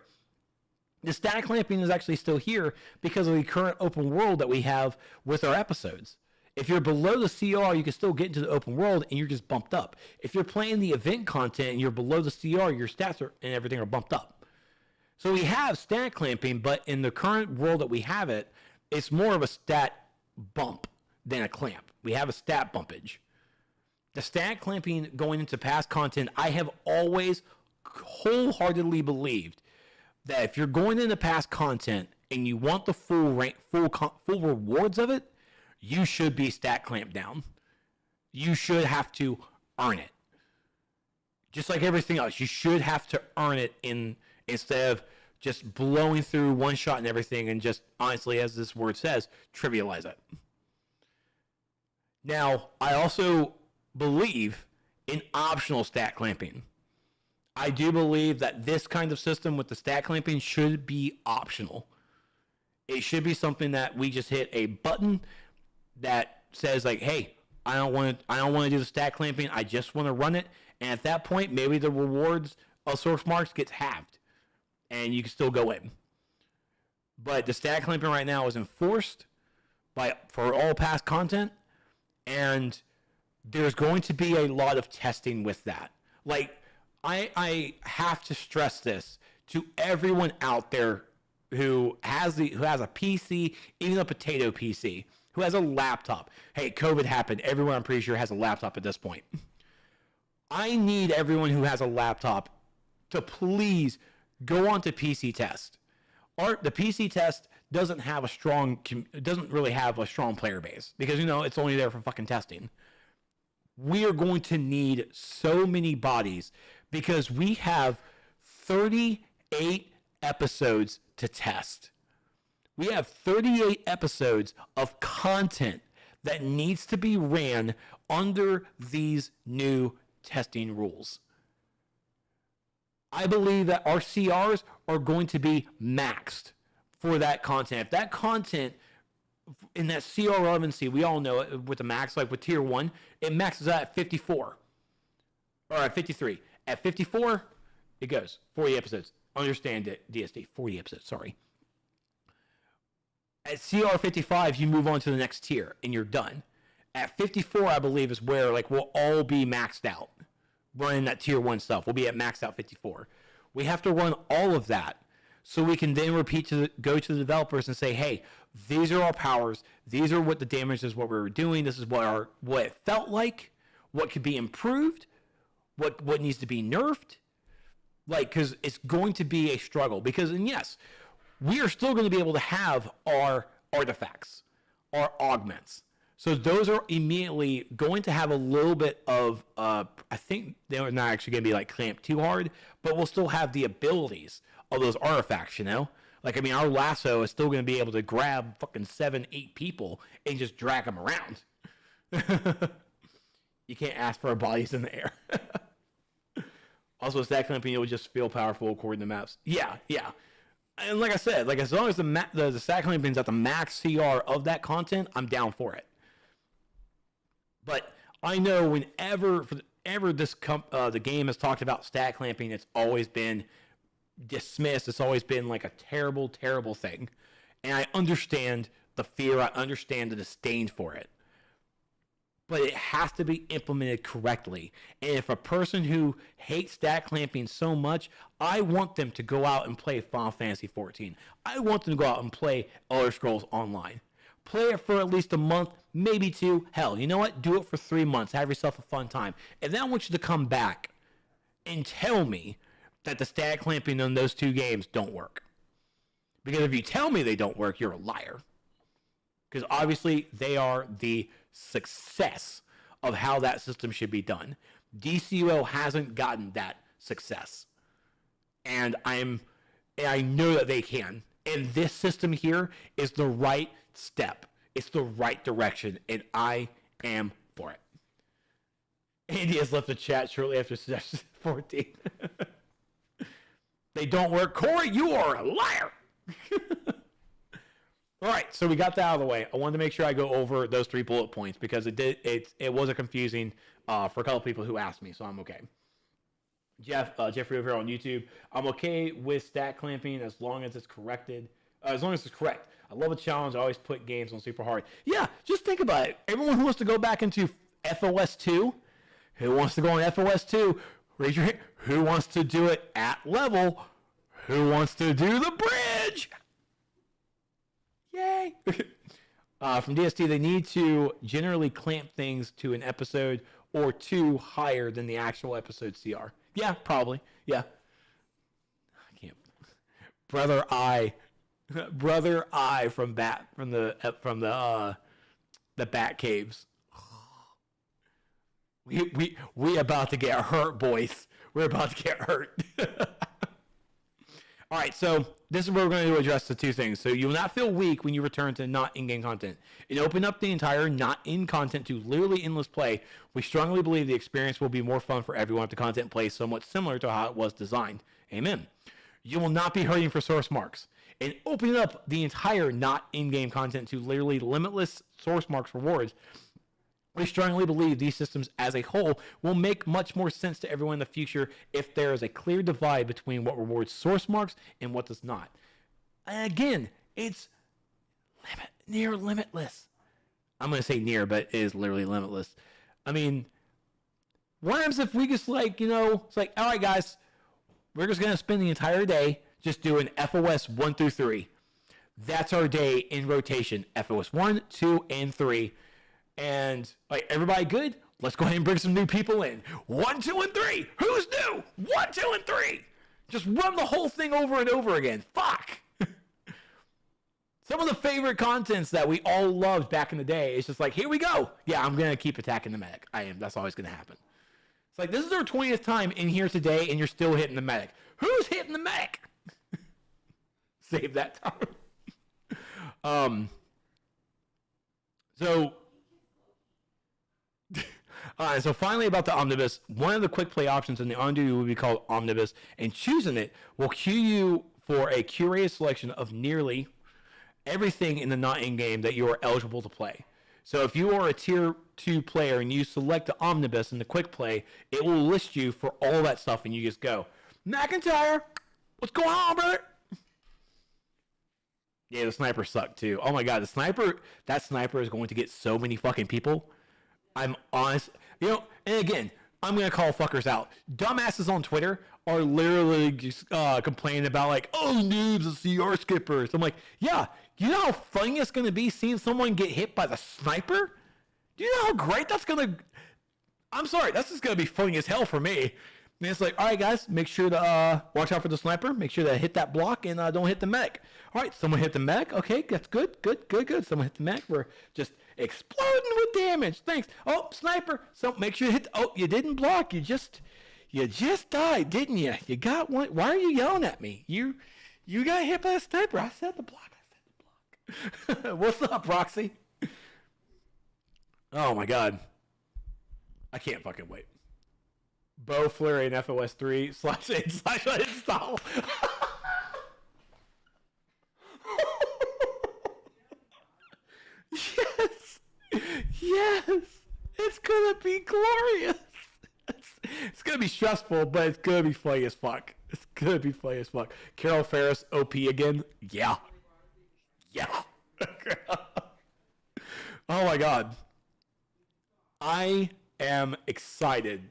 The stat clamping is actually still here because of the current open world that we have with our episodes. If you're below the CR, you can still get into the open world and you're just bumped up. If you're playing the event content and you're below the CR, your stats and everything are bumped up. So we have stat clamping, but in the current world that we have it, it's more of a stat bump than a clamp. We have a stat bumpage. The stat clamping going into past content, I have always wholeheartedly believed that if you're going into past content and you want the full rewards of it, you should be stat clamped down. You should have to earn it. Just like everything else, you should have to earn it instead of just blowing through one shot and everything and just, honestly, as this word says, trivialize it. Now, I also believe in optional stat clamping. I do believe that this kind of system with the stat clamping should be optional. It should be something that we just hit a button that says like, hey, I don't want to do the stat clamping. I just want to run it. And at that point, maybe the rewards of source marks gets halved and you can still go in. But the stat clamping right now is enforced for all past content, and there's going to be a lot of testing with that. Like, I have to stress this to everyone out there who has a PC, even a potato PC, who has a laptop. Hey, COVID happened. Everyone, I'm pretty sure, has a laptop at this point. I need everyone who has a laptop to please go on to PC Test. The PC Test doesn't really have a strong player base because, it's only there for fucking testing. We are going to need so many bodies because we have 38 episodes to test. We have 38 episodes of content that needs to be ran under these new testing rules. I believe that our CRs are going to be maxed for that content. If that content in that CR relevancy, we all know it with the max, like with tier 1, it maxes out at 54 or at 53. At 54, it goes 40 episodes. Understand it, DSD, 40 episodes, sorry. At CR 55, you move on to the next tier and you're done. At 54, I believe, is where we'll all be maxed out. Running that tier 1 stuff. We'll be at maxed out 54. We have to run all of that so we can then go to the developers and say, hey, these are our powers. These are what the damage is, what we were doing. This is what it felt like, what could be improved, what needs to be nerfed. Because it's going to be a struggle. And yes, we are still going to be able to have our artifacts, our augments. So those are immediately going to have a little bit of, I think they're not actually going to be clamped too hard, but we'll still have the abilities of those artifacts, our lasso is still going to be able to grab fucking 7-8 people and just drag them around. You can't ask for our bodies in the air. Also, stat clamping, it would just feel powerful according to maps. Yeah. And like I said, as long as the stat clamping is at the max CR of that content, I'm down for it. But I know whenever the game has talked about stat clamping, it's always been dismissed. It's always been a terrible, terrible thing. And I understand the fear. I understand the disdain for it. But it has to be implemented correctly. And if a person who hates stat clamping so much, I want them to go out and play Final Fantasy XIV. I want them to go out and play Elder Scrolls Online. Play it for at least a month, maybe 2. Hell, you know what? Do it for 3 months. Have yourself a fun time. And then I want you to come back and tell me that the stat clamping on those 2 games don't work. Because if you tell me they don't work, you're a liar. Because obviously they are the success of how that system should be done. DCUO hasn't gotten that success. And I know that they can. And this system here is the right step. It's the right direction, and I am for it. Andy has left the chat shortly after session 14. They don't work. Corey, you are a liar. All right, so we got that out of the way. I wanted to make sure I go over those 3 bullet points because it was a confusing for a couple people who asked me, so I'm okay. Jeffrey over here on YouTube. I'm okay with stat clamping as long as it's corrected. As long as it's correct. I love a challenge. I always put games on super hard. Yeah, just think about it. Everyone who wants to go back into FOS 2, who wants to go on FOS 2, raise your hand. Who wants to do it at level? Who wants to do the bridge? Yay! From DST, they need to generally clamp things to an episode or 2 higher than the actual episode CR. Yeah, probably. Yeah. I can't. Brother I from the Bat Caves. We about to get hurt, boys. We're about to get hurt. All right, so this is where we're going to address the 2 things. So you will not feel weak when you return to not in-game content. And open up the entire not in content to literally endless play. We strongly believe the experience will be more fun for everyone if the content plays somewhat similar to how it was designed. Amen. You will not be hurting for source marks. And opening up the entire not in-game content to literally limitless source marks rewards. We strongly believe these systems as a whole will make much more sense to everyone in the future if there is a clear divide between what rewards source marks and what does not. And again, it's near limitless. I'm going to say near, but it is literally limitless. I mean, what happens if we just it's like, all right, guys, we're just going to spend the entire day just doing FOS 1 through 3. That's our day in rotation. FOS 1, 2, and 3. And like, everybody good? Let's go ahead and bring some new people in. 1, 2, and 3. Who's new? 1, 2, and 3. Just run the whole thing over and over again. Fuck. Some of the favorite contents that we all loved back in the day. It's just like, here we go. Yeah, I'm going to keep attacking the medic. I am. That's always going to happen. It's like, this is our 20th time in here today, and you're still hitting the medic. Who's hitting the medic? Save that time. So finally about the Omnibus, one of the quick play options in the on-duty will be called Omnibus, and choosing it will queue you for a curated selection of nearly everything in the not in-game that you are eligible to play. So if you are a tier 2 player and you select the Omnibus in the quick play, it will list you for all that stuff, and you just go, McIntyre, what's going on, brother? Yeah, the sniper sucked too. Oh my god, that sniper is going to get so many fucking people. I'm honest. And again, I'm going to call fuckers out. Dumbasses on Twitter are literally just complaining about like, oh, noobs and CR skippers. I'm like, yeah, you know how funny it's going to be seeing someone get hit by the sniper? Do you know how great that's going to... I'm sorry, that's just going to be funny as hell for me. And it's like, all right, guys, make sure to watch out for the sniper. Make sure to hit that block and don't hit the medic. All right, someone hit the medic. Okay, that's good. Someone hit the medic. We're just exploding with damage. Thanks. Oh, sniper. So make sure you hit. Oh, you didn't block. You just died, didn't you? You got one. Why are you yelling at me? You got hit by a sniper. I said the block. What's up, Roxy? Oh my god. I can't fucking wait. Bow Flurry in FOS 3 // install. Yes. It's gonna be glorious. It's gonna be stressful, but it's gonna be funny as fuck. Carol Ferris OP again. Yeah. Oh my god. I am excited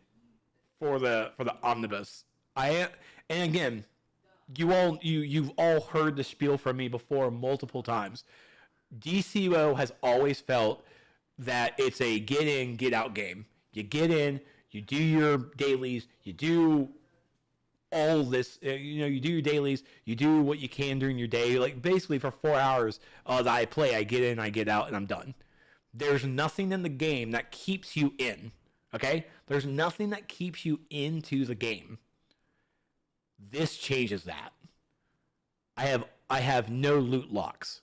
for the Omnibus. And again, you've all heard the spiel from me before multiple times. DCUO has always felt that it's a get in, get out game. You get in, you do your dailies, you do all this, you do your dailies, you do what you can during your day. Like basically for 4 hours that I play, I get in, I get out, and I'm done. There's nothing in the game that keeps you in. Okay? There's nothing that keeps you into the game. This changes that. I have no loot locks.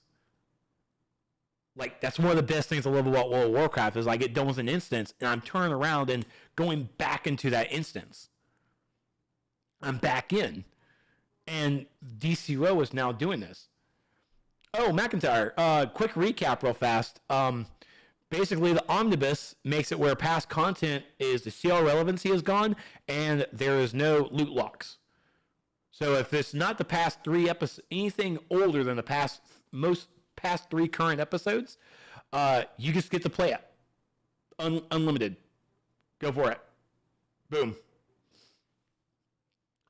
Like, that's one of the best things I love about World of Warcraft is I get done with an instance and I'm turning around and going back into that instance. I'm back in. And DCUO is now doing this. Oh, McIntyre, quick recap real fast. Basically, the Omnibus makes it where past content is the CR relevancy is gone and there is no loot locks. So if it's not the past 3 episodes, anything older than the past 3 current episodes, you just get to play it. Unlimited. Go for it. Boom.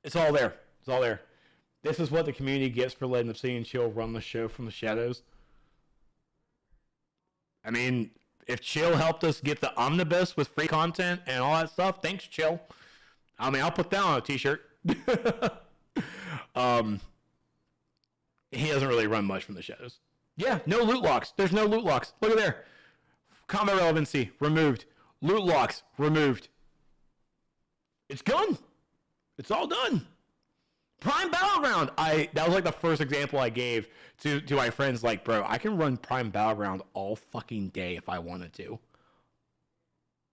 It's all there. It's all there. This is what the community gets for letting Obsidian Chill run the show from the shadows. I mean, if Chill helped us get the Omnibus with free content and all that stuff, thanks, Chill. I mean, I'll put that on a t-shirt. He doesn't really run much from the shadows. Yeah, no loot locks. There's no loot locks. Look at there. Combat relevancy, removed. Loot locks, removed. It's done. It's all done. Prime Battleground. That was like the first example I gave to my friends. Like, bro, I can run Prime Battleground all fucking day if I wanted to.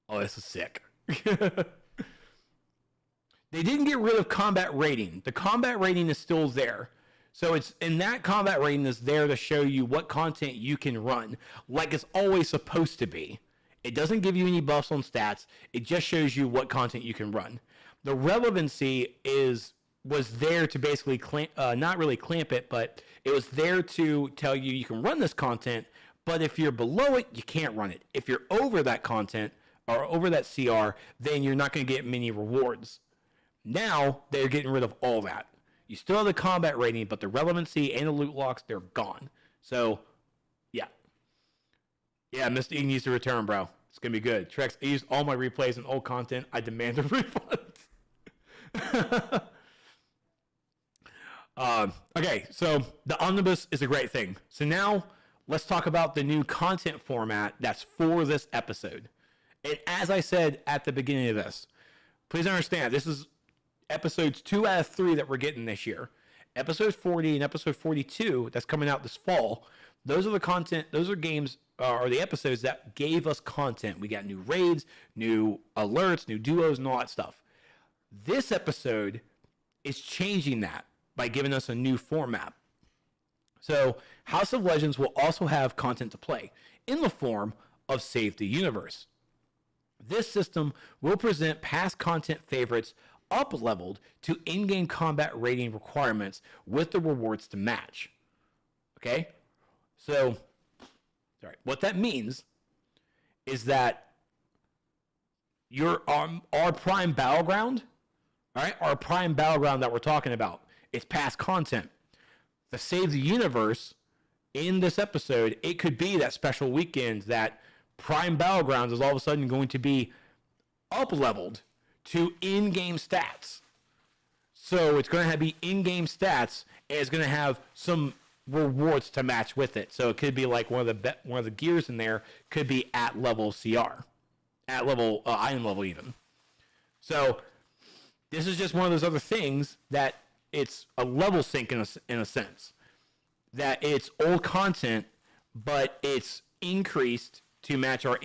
Oh, this is sick. They didn't get rid of combat rating. The combat rating is still there. So it's in that combat rating is there to show you what content you can run, like it's always supposed to be. It doesn't give you any buffs on stats. It just shows you what content you can run. The relevancy was there to basically not really clamp it, but it was there to tell you you can run this content, but if you're below it, you can't run it. If you're over that content or over that CR, then you're not going to get many rewards. Now they're getting rid of all that. You still have the combat rating, but the relevancy and the loot locks, they're gone. So, yeah. Yeah, Mr. E needs to return, bro. It's going to be good. Trex, I used all my replays and old content. I demand a refund. Okay, so the Omnibus is a great thing. So now, let's talk about the new content format that's for this episode. And as I said at the beginning of this, please understand, this is episodes 2 out of 3 that we're getting this year. Episode 40 and episode 42 that's coming out this fall. Those are the content, those are games, or the episodes that gave us content. We got new raids, new alerts, new duos, and all that stuff. This episode is changing that by giving us a new format. So House of Legends will also have content to play in the form of Save the Universe. This system will present past content favorites up-leveled to in-game combat rating requirements with the rewards to match. Okay? So, sorry. What that means is that our Prime Battleground, all right, our Prime Battleground that we're talking about, it's past content. The Save the Universe in this episode, it could be that special weekend that Prime Battlegrounds is all of a sudden going to be up-leveled to in-game stats. So it's going to be in-game stats, and it's going to have some rewards to match with it. So it could be like one of the gears in there could be at level CR, at level item level even. So this is just one of those other things that it's a level sync in a sense, that it's old content, but it's increased to match our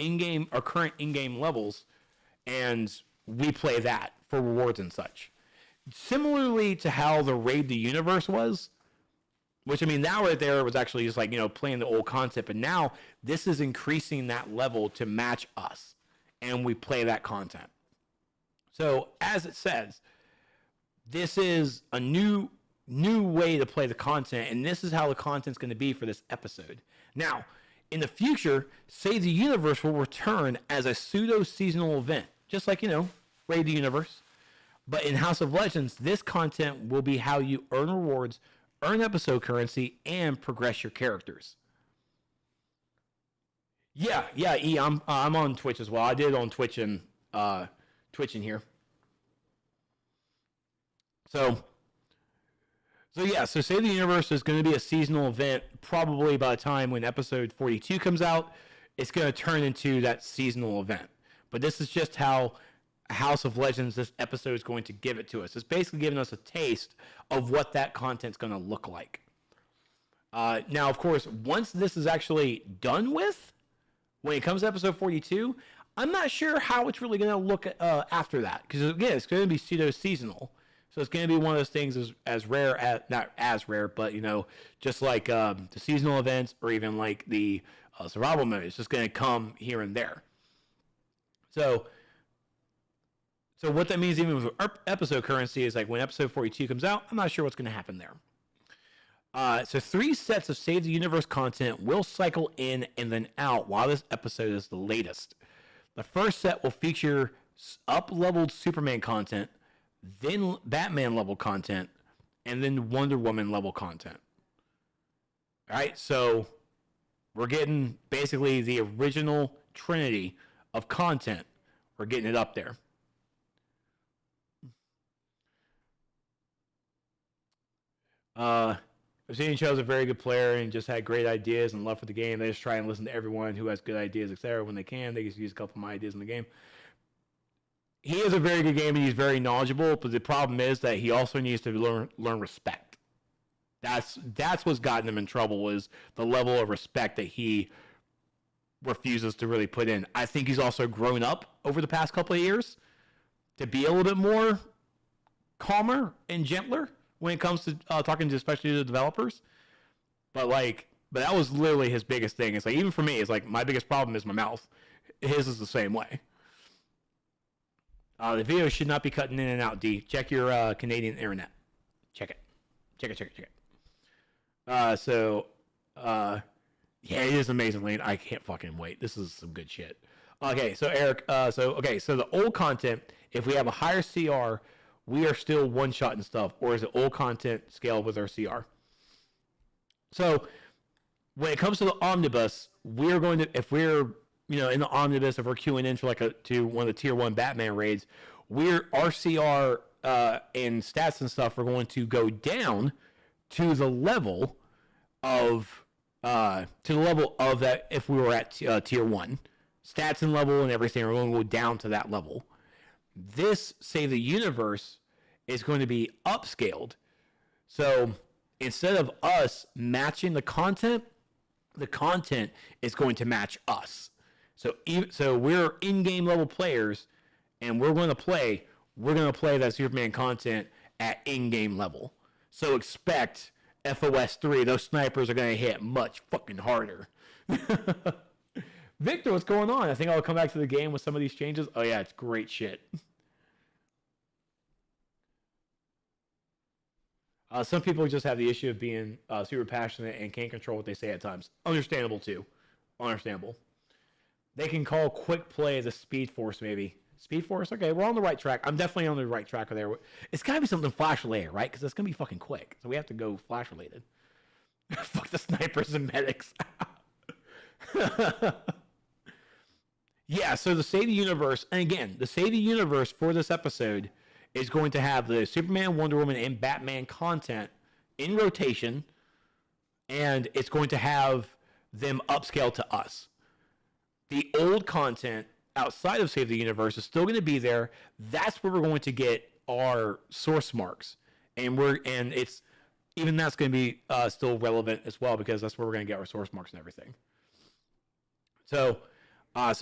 current in-game levels, and we play that for rewards and such. Similarly to how the Raid the Universe was, which, I mean, that right there was actually just like, playing the old concept, but now this is increasing that level to match us, and we play that content. So, as it says, this is a new way to play the content, and this is how the content's going to be for this episode. Now, in the future, Save the Universe will return as a pseudo-seasonal event, just like, Raid the Universe. But in House of Legends, this content will be how you earn rewards, earn episode currency, and progress your characters. Yeah, E, I'm on Twitch as well. I did on Twitch and Twitch in here. So Save the Universe is going to be a seasonal event. Probably by the time when episode 42 comes out, it's going to turn into that seasonal event. But this is just how House of Legends this episode is going to give it to us. It's basically giving us a taste of what that content's going to look like. Now, of course, once this is actually done with, when it comes to episode 42, I'm not sure how it's really going to look after that. Because, again, it's going to be pseudo-seasonal. So it's going to be one of those things as rare, not as rare, but, just like the seasonal events or even like the survival mode. It's just going to come here and there. So what that means even with episode currency is like when episode 42 comes out, I'm not sure what's going to happen there. So 3 sets of Save the Universe content will cycle in and then out while this episode is the latest. The first set will feature up-leveled Superman content, then Batman level content, and then Wonder Woman level content. All right, so we're getting basically the original trinity of content. We're getting it up there. I've seen Cho's a very good player and just had great ideas and love for the game. They just try and listen to everyone who has good ideas, etc. When they can, they just use a couple of my ideas in the game. He is a very good game and he's very knowledgeable, but the problem is that he also needs to learn respect. That's what's gotten him in trouble, is the level of respect that he refuses to really put in. I think he's also grown up over the past couple of years to be a little bit more calmer and gentler when it comes to talking to especially the developers. But that was literally his biggest thing. It's like, even for me, it's like my biggest problem is my mouth. His is the same way. The video should not be cutting in and out, D. Check your Canadian internet. Check it. Yeah, it is amazing, Lane. I can't fucking wait. This is some good shit. Okay, so Eric, so the old content, if we have a higher CR, we are still one-shotting stuff, or is it old content scale with our CR? So when it comes to the Omnibus, we're going to, if we're, in the Omnibus, if we're queuing in for to one of the tier 1 Batman raids, our CR and stats and stuff are going to go down to the level of that if we were at tier 1. Stats and level and everything are going to go down to that level. This Save the Universe is going to be upscaled. So instead of us matching the content is going to match us. So we're in-game level players, and we're going to play that Superman content at in-game level. So expect FOS 3, those snipers are going to hit much fucking harder. Victor, what's going on? I think I'll come back to the game with some of these changes. Oh yeah, it's great shit. Some people just have the issue of being super passionate and can't control what they say at times. Understandable too. Understandable. They can call quick play the Speed Force, maybe. Speed Force? Okay, we're on the right track. I'm definitely on the right track there. It's got to be something Flash related, right? Because it's going to be fucking quick. So we have to go Flash related. Fuck the snipers and medics. Yeah, so the Save the Universe, and again, the Save the Universe for this episode is going to have the Superman, Wonder Woman, and Batman content in rotation, and it's going to have them upscale to us. The old content outside of Save the Universe is still going to be there. That's where we're going to get our source marks, and it's even that's going to be still relevant as well, because that's where we're going to get our source marks and everything. So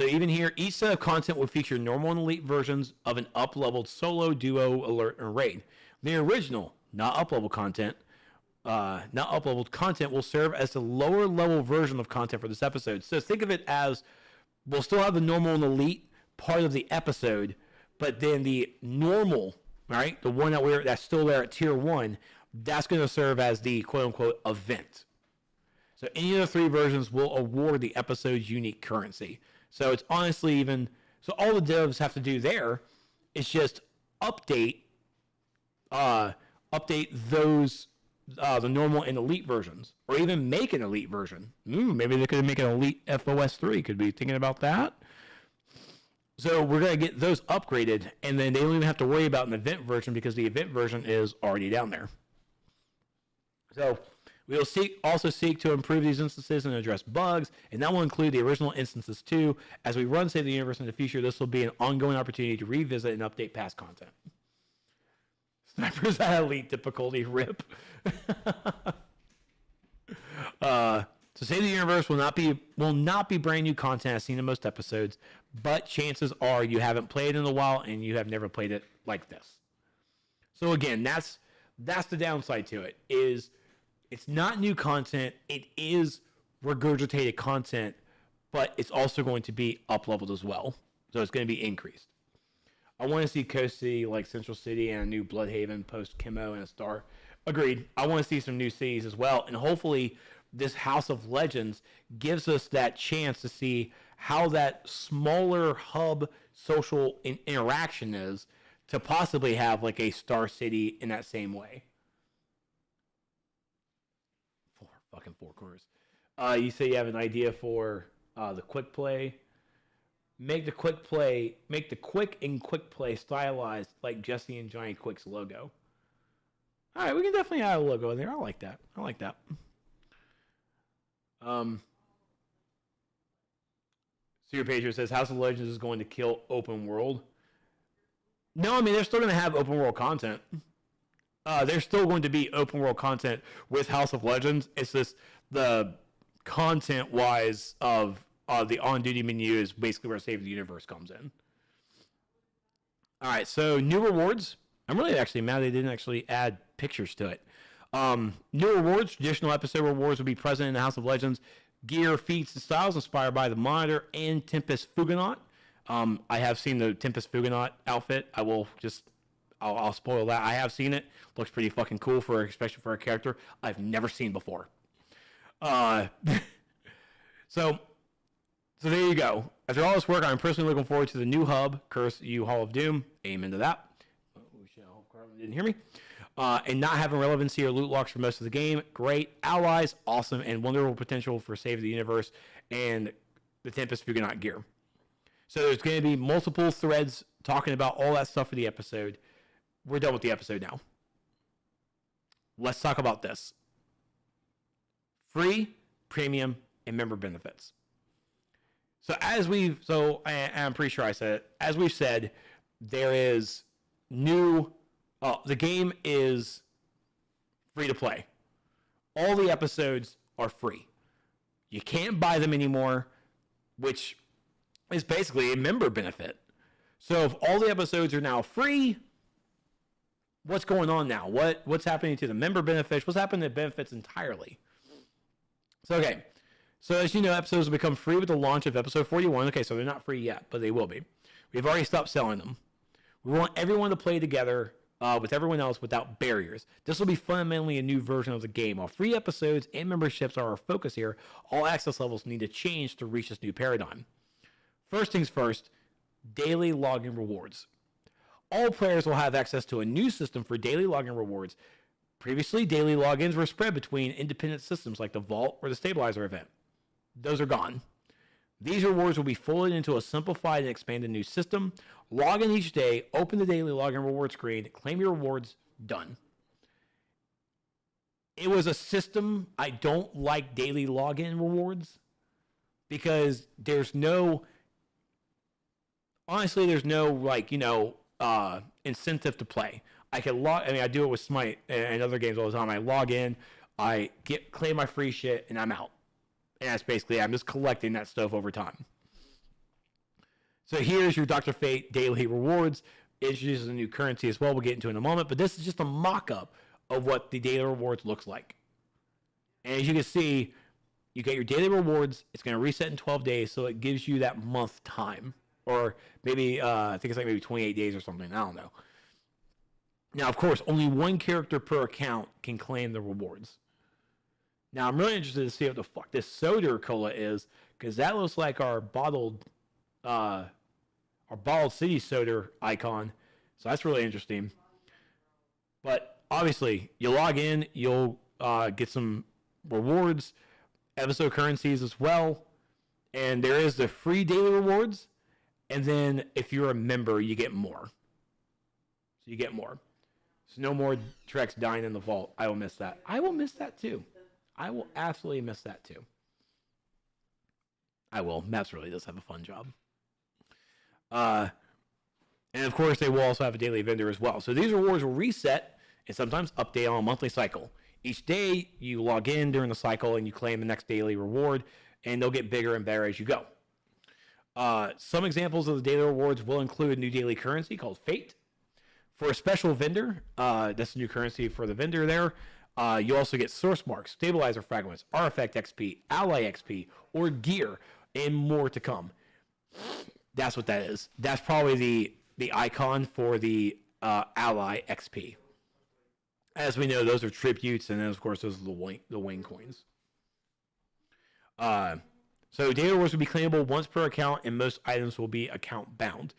even here, each set of content will feature normal and elite versions of an up-leveled solo, duo, alert, and raid. The original, not up-leveled content, will serve as the lower-level version of content for this episode. So think of it as we'll still have the normal and elite part of the episode, but then the normal, right, the one that's still there at tier 1, that's going to serve as the quote-unquote event. So any of the 3 versions will award the episode's unique currency. So it's honestly so all the devs have to do there is just update those, the normal and elite versions, or even make an elite version. Maybe they could make an elite FOS 3. Could be thinking about that. So we're going to get those upgraded, and then they don't even have to worry about an event version because the event version is already down there. So We will also seek to improve these instances and address bugs, and that will include the original instances too. As we run Save the Universe in the future, this will be an ongoing opportunity to revisit and update past content. Snipers at Elite difficulty, rip. So Save the Universe will not be brand new content as seen in most episodes, but chances are you haven't played in a while and you have never played it like this. So again, that's the downside to it, is it's not new content, it is regurgitated content, but it's also going to be up-leveled as well. So it's going to be increased. I want to see Coast City like Central City and a new Bloodhaven post Chemo and a star. Agreed. I want to see some new cities as well, and hopefully this House of Legends gives us that chance to see how that smaller hub social interaction is, to possibly have like a Star City in that same way. Four corners. You say you have an idea for the quick play. Make the quick and quick play stylized like Jesse and Johnny Quick's logo. All right, we can definitely add a logo in there. I like that. Super Patriot says House of Legends is going to kill open world. No, I mean, they're still going to have open world content. There's still going to be open world content with House of Legends. It's just the content-wise of the on-duty menu is basically where Save the Universe comes in. All right, so new rewards. I'm really actually mad they didn't actually add pictures to it. New rewards, traditional episode rewards will be present in the House of Legends. Gear, feats, and styles inspired by the Monitor and Tempest Fugonaut. I have seen the Tempest Fugonaut outfit. I'll spoil that. I have seen it. Looks pretty fucking cool, especially for a character I've never seen before. So there you go. After all this work, I'm personally looking forward to the new hub, Curse You Hall of Doom. Amen to that. Carlin didn't hear me. And not having relevancy or loot locks for most of the game. Great. Allies, awesome, and wonderful potential for Save the Universe and the Tempest Fugonaut gear. So there's going to be multiple threads talking about all that stuff for the episode. We're done with the episode now. Let's talk about this. Free, premium, and member benefits. So I'm pretty sure I said it. As we've said, there is the game is free to play. All the episodes are free. You can't buy them anymore, which is basically a member benefit. So if all the episodes are now free, what's going on now? What's happening to the member benefits? What's happening to benefits entirely? So as you know, episodes will become free with the launch of episode 41. Okay, so they're not free yet, but they will be. We've already stopped selling them. We want everyone to play together with everyone else without barriers. This will be fundamentally a new version of the game. While free episodes and memberships are our focus here, all access levels need to change to reach this new paradigm. First things first, daily login rewards. All players will have access to a new system for daily login rewards. Previously, daily logins were spread between independent systems like the Vault or the Stabilizer event. Those are gone. These rewards will be folded into a simplified and expanded new system. Log in each day, open the daily login reward screen, claim your rewards, done. It was a system. I don't like daily login rewards because there's no incentive to play. I do it with Smite and other games all the time. I log in, claim my free shit, and I'm out. And that's basically it. I'm just collecting that stuff over time. So here's your Dr. Fate daily rewards. It introduces a new currency as well. We'll get into it in a moment. But this is just a mock-up of what the daily rewards looks like. And as you can see, you get your daily rewards. It's going to reset in 12 days, so it gives you that month time. Or maybe, I think it's like maybe 28 days or something. I don't know. Now, of course, only one character per account can claim the rewards. Now, I'm really interested to see what the fuck this Soda Cola is, because that looks like our bottled city soda icon. So that's really interesting. But obviously, you log in, you'll get some rewards, episode currencies as well, and there is the free daily rewards. And then if you're a member, you get more. So no more Trex dying in the vault. I will miss that. I will miss that too. I will absolutely miss that too. I will. Maps really does have a fun job. And of course, they will also have a daily vendor as well. So these rewards will reset and sometimes update on a monthly cycle. Each day, you log in during the cycle and you claim the next daily reward, and they'll get bigger and better as you go. Some examples of the daily rewards will include a new daily currency called Fate. For a special vendor, that's a new currency for the vendor there. You also get source marks, stabilizer fragments, artifact XP, ally XP, or gear, and more to come. That's what that is. That's probably the icon for the ally XP. As we know, those are tributes, and then of course those are the wing coins. So daily rewards will be claimable once per account, and most items will be account bound.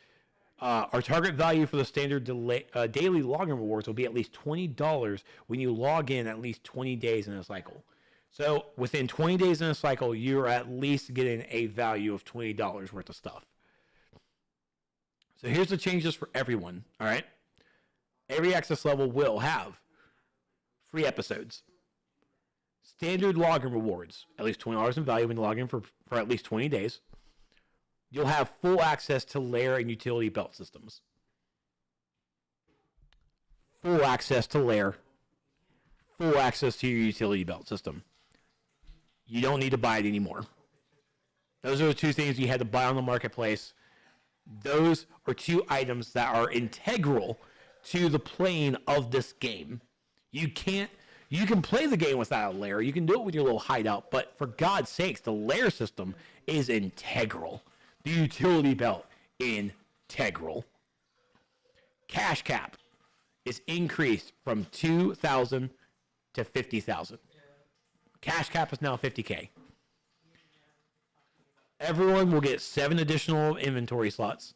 Our target value for the standard daily login rewards will be at least $20 when you log in at least 20 days in a cycle. So within 20 days in a cycle, you're at least getting a value of $20 worth of stuff. So here's the changes for everyone, all right? Every access level will have free episodes, standard login rewards, at least $20 in value when you log in for at least 20 days. You'll have full access to lair and utility belt systems. Full access to lair. Full access to your utility belt system. You don't need to buy it anymore. Those are the two things you had to buy on the marketplace. Those are two items that are integral to the playing of this game. You can play the game without a lair. You can do it with your little hideout, but for God's sakes, the lair system is integral. The utility belt, integral. Cash cap is increased from 2,000 to 50,000. Cash cap is now 50K. Everyone will get 7 additional inventory slots.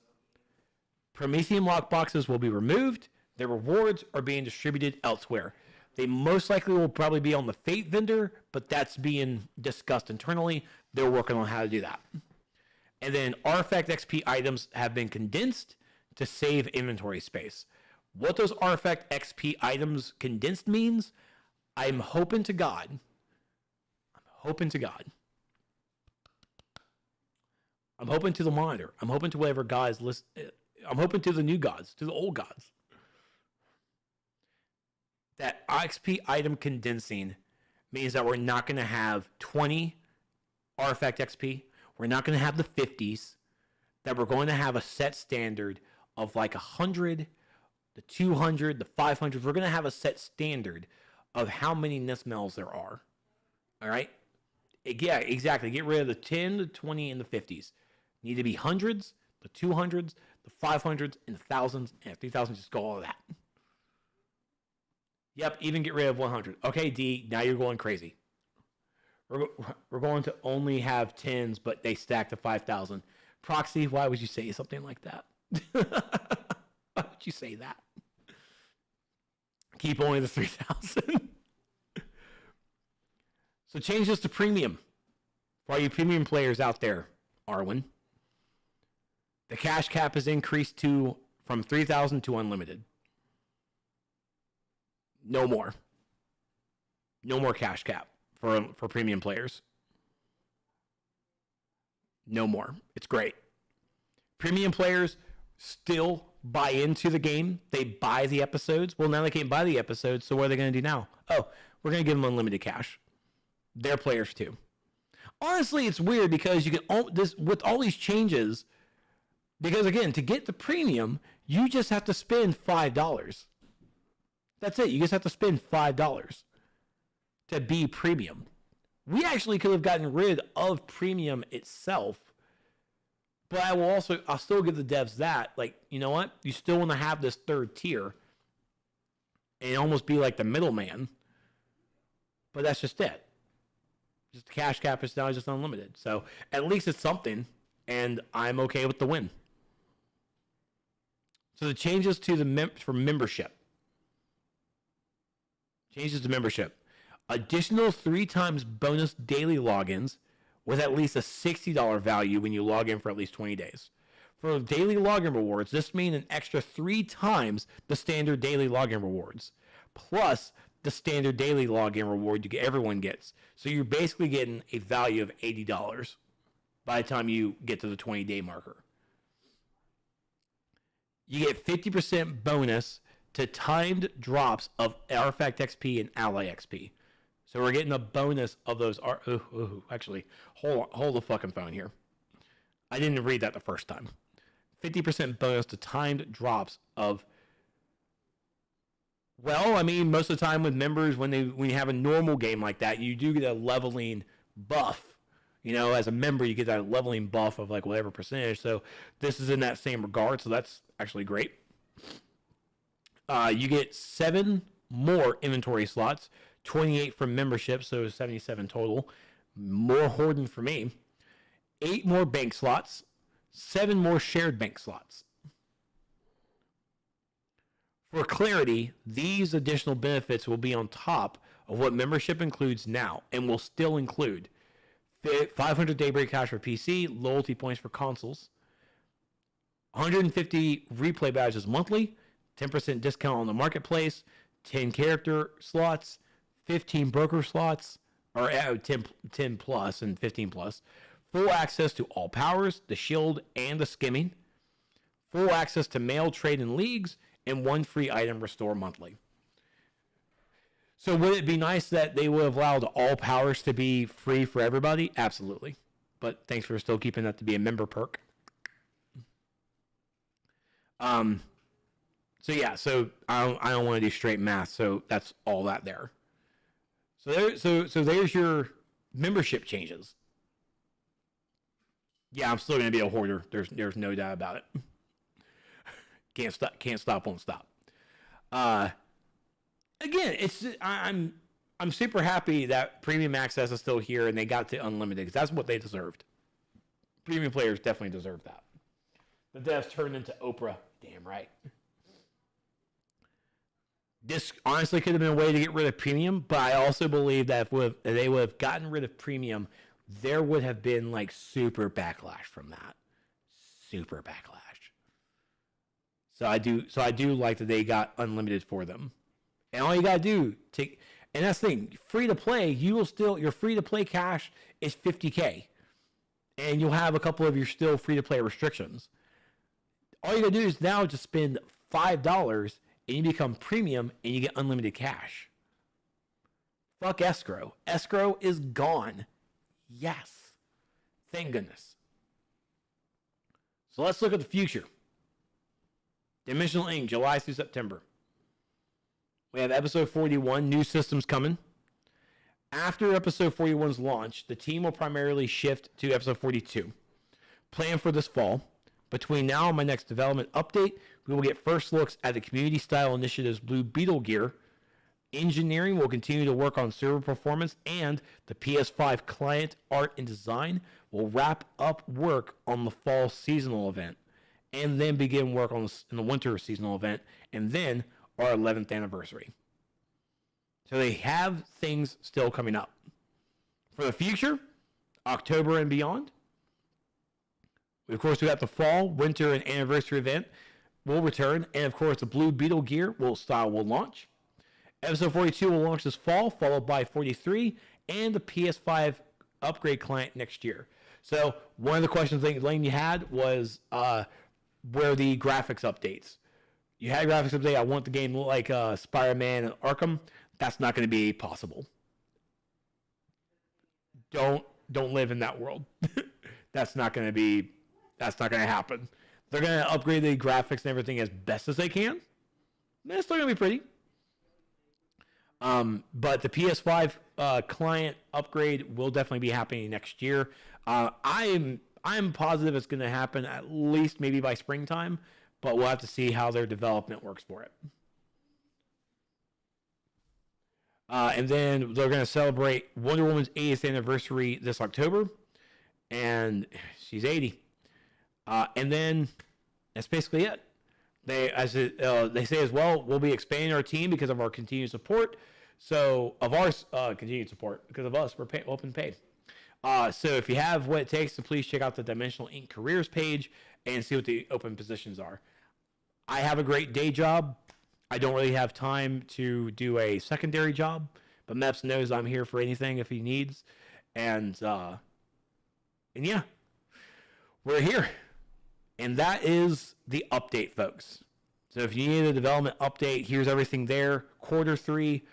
Promethean lockboxes will be removed. Their rewards are being distributed elsewhere. They most likely will probably be on the Fate vendor, but that's being discussed internally. They're working on how to do that. And then Artifact XP items have been condensed to save inventory space. What those Artifact XP items condensed means, I'm hoping to God. I'm hoping to the monitor. I'm hoping to whatever gods list. I'm hoping to the new gods, to the old gods. That XP item condensing means that we're not going to have 20 Artifact XP. We're not going to have the 50s. That we're going to have a set standard of like 100, the 200, the 500. We're going to have a set standard of how many Nismels there are. All right? Yeah, exactly. Get rid of the 10, the 20, and the 50s. Need to be hundreds, the 200s, the 500s, and the thousands, and 3,000. Just go all of that. Yep, even get rid of 100. Okay, D, now you're going crazy. We're going to only have 10s, but they stack to 5,000. Proxy, why would you say something like that? Why would you say that? Keep only the 3,000. So change this to premium. For all you premium players out there, Arwen. The cash cap is increased from 3,000 to unlimited. No more. No more cash cap for premium players. No more. It's great. Premium players still buy into the game. They buy the episodes. Well, now they can't buy the episodes, so what are they going to do now? Oh, we're going to give them unlimited cash. They're players too. Honestly, it's weird because you can with all these changes, because again, to get the premium, you just have to spend $5. That's it. You just have to spend $5 to be premium. We actually could have gotten rid of premium itself, but I'll still give the devs that. Like, you know what? You still want to have this third tier and almost be like the middleman, but that's just it. Just the cash cap is now just unlimited. So at least it's something, and I'm okay with the win. So the changes to for membership. Changes to membership. Additional 3 times bonus daily logins with at least a $60 value when you log in for at least 20 days. For daily login rewards, this means an extra 3 times the standard daily login rewards, plus the standard daily login reward everyone gets. So you're basically getting a value of $80 by the time you get to the 20-day marker. You get 50% bonus to timed drops of Artifact XP and Ally XP. So we're getting a bonus of those. Actually, hold the fucking phone here. I didn't read that the first time. 50% bonus to timed drops of. Well, I mean, most of the time with members, when you have a normal game like that, you do get a leveling buff. You know, as a member, you get that leveling buff of like whatever percentage. So this is in that same regard. So that's actually great. You get 7 more inventory slots, 28 from membership, so 77 total. More hoarding for me. 8 more bank slots, 7 more shared bank slots. For clarity, these additional benefits will be on top of what membership includes now and will still include 500 Daybreak Cash for PC, loyalty points for consoles, 150 replay badges monthly, 10% discount on the marketplace, 10 character slots, 15 broker slots, or 10 plus and 15 plus, full access to all powers, the shield, and the skimming, full access to mail, trade, and leagues, and 1 free item restore monthly. So would it be nice that they would have allowed all powers to be free for everybody? Absolutely. But thanks for still keeping that to be a member perk. So yeah, so I don't want to do straight math, so that's all that there. So there's your membership changes. Yeah, I'm still gonna be a hoarder. There's no doubt about it. Can't stop, won't stop. Again, I'm super happy that premium access is still here and they got to unlimited because that's what they deserved. Premium players definitely deserve that. The devs turned into Oprah. Damn right. This honestly could have been a way to get rid of premium, but I also believe that if they would have gotten rid of premium, there would have been like super backlash from that. Super backlash. So I do like that they got unlimited for them. And all you gotta do and that's the thing, free to play, your free to play cash is 50K. And you'll have a couple of your still free to play restrictions. All you gotta do is now just spend $5 and you become premium and you get unlimited cash. Fuck escrow. Escrow is gone. Yes. Thank goodness. So let's look at the future. Dimensional Inc., July through September. We have episode 41, new systems coming. After episode 41's launch, the team will primarily shift to episode 42. Planned for this fall. Between now and my next development update, we will get first looks at the community-style initiative's Blue Beetle gear. Engineering will continue to work on server performance, and the PS5 client art and design will wrap up work on the fall seasonal event, and then begin work on the winter seasonal event, and then our 11th anniversary. So they have things still coming up. For the future, October and beyond, of course, we got the fall, winter, and anniversary event will return, and of course, the Blue Beetle gear will launch. Episode 42 will launch this fall, followed by 43, and the PS5 upgrade client next year. So one of the questions that Lane you had was where the graphics updates. You had a graphics update. I want the game to look like Spider-Man and Arkham. That's not going to be possible. Don't live in that world. That's not going to happen. They're going to upgrade the graphics and everything as best as they can. It's still going to be pretty. But the PS5 client upgrade will definitely be happening next year. I'm positive it's going to happen at least maybe by springtime, but we'll have to see how their development works for it. And then they're going to celebrate Wonder Woman's 80th anniversary this October, and she's 80. And then that's basically it. They say as well, we'll be expanding our team because of our continued support. So of our continued support, because of us, we're open paid. So if you have what it takes, to please check out the Dimensional Inc. careers page and see what the open positions are. I have a great day job. I don't really have time to do a secondary job, but Meps knows I'm here for anything if he needs, and yeah, we're here, and that is the update, folks. So if you need a development update, here's everything there. Quarter 3,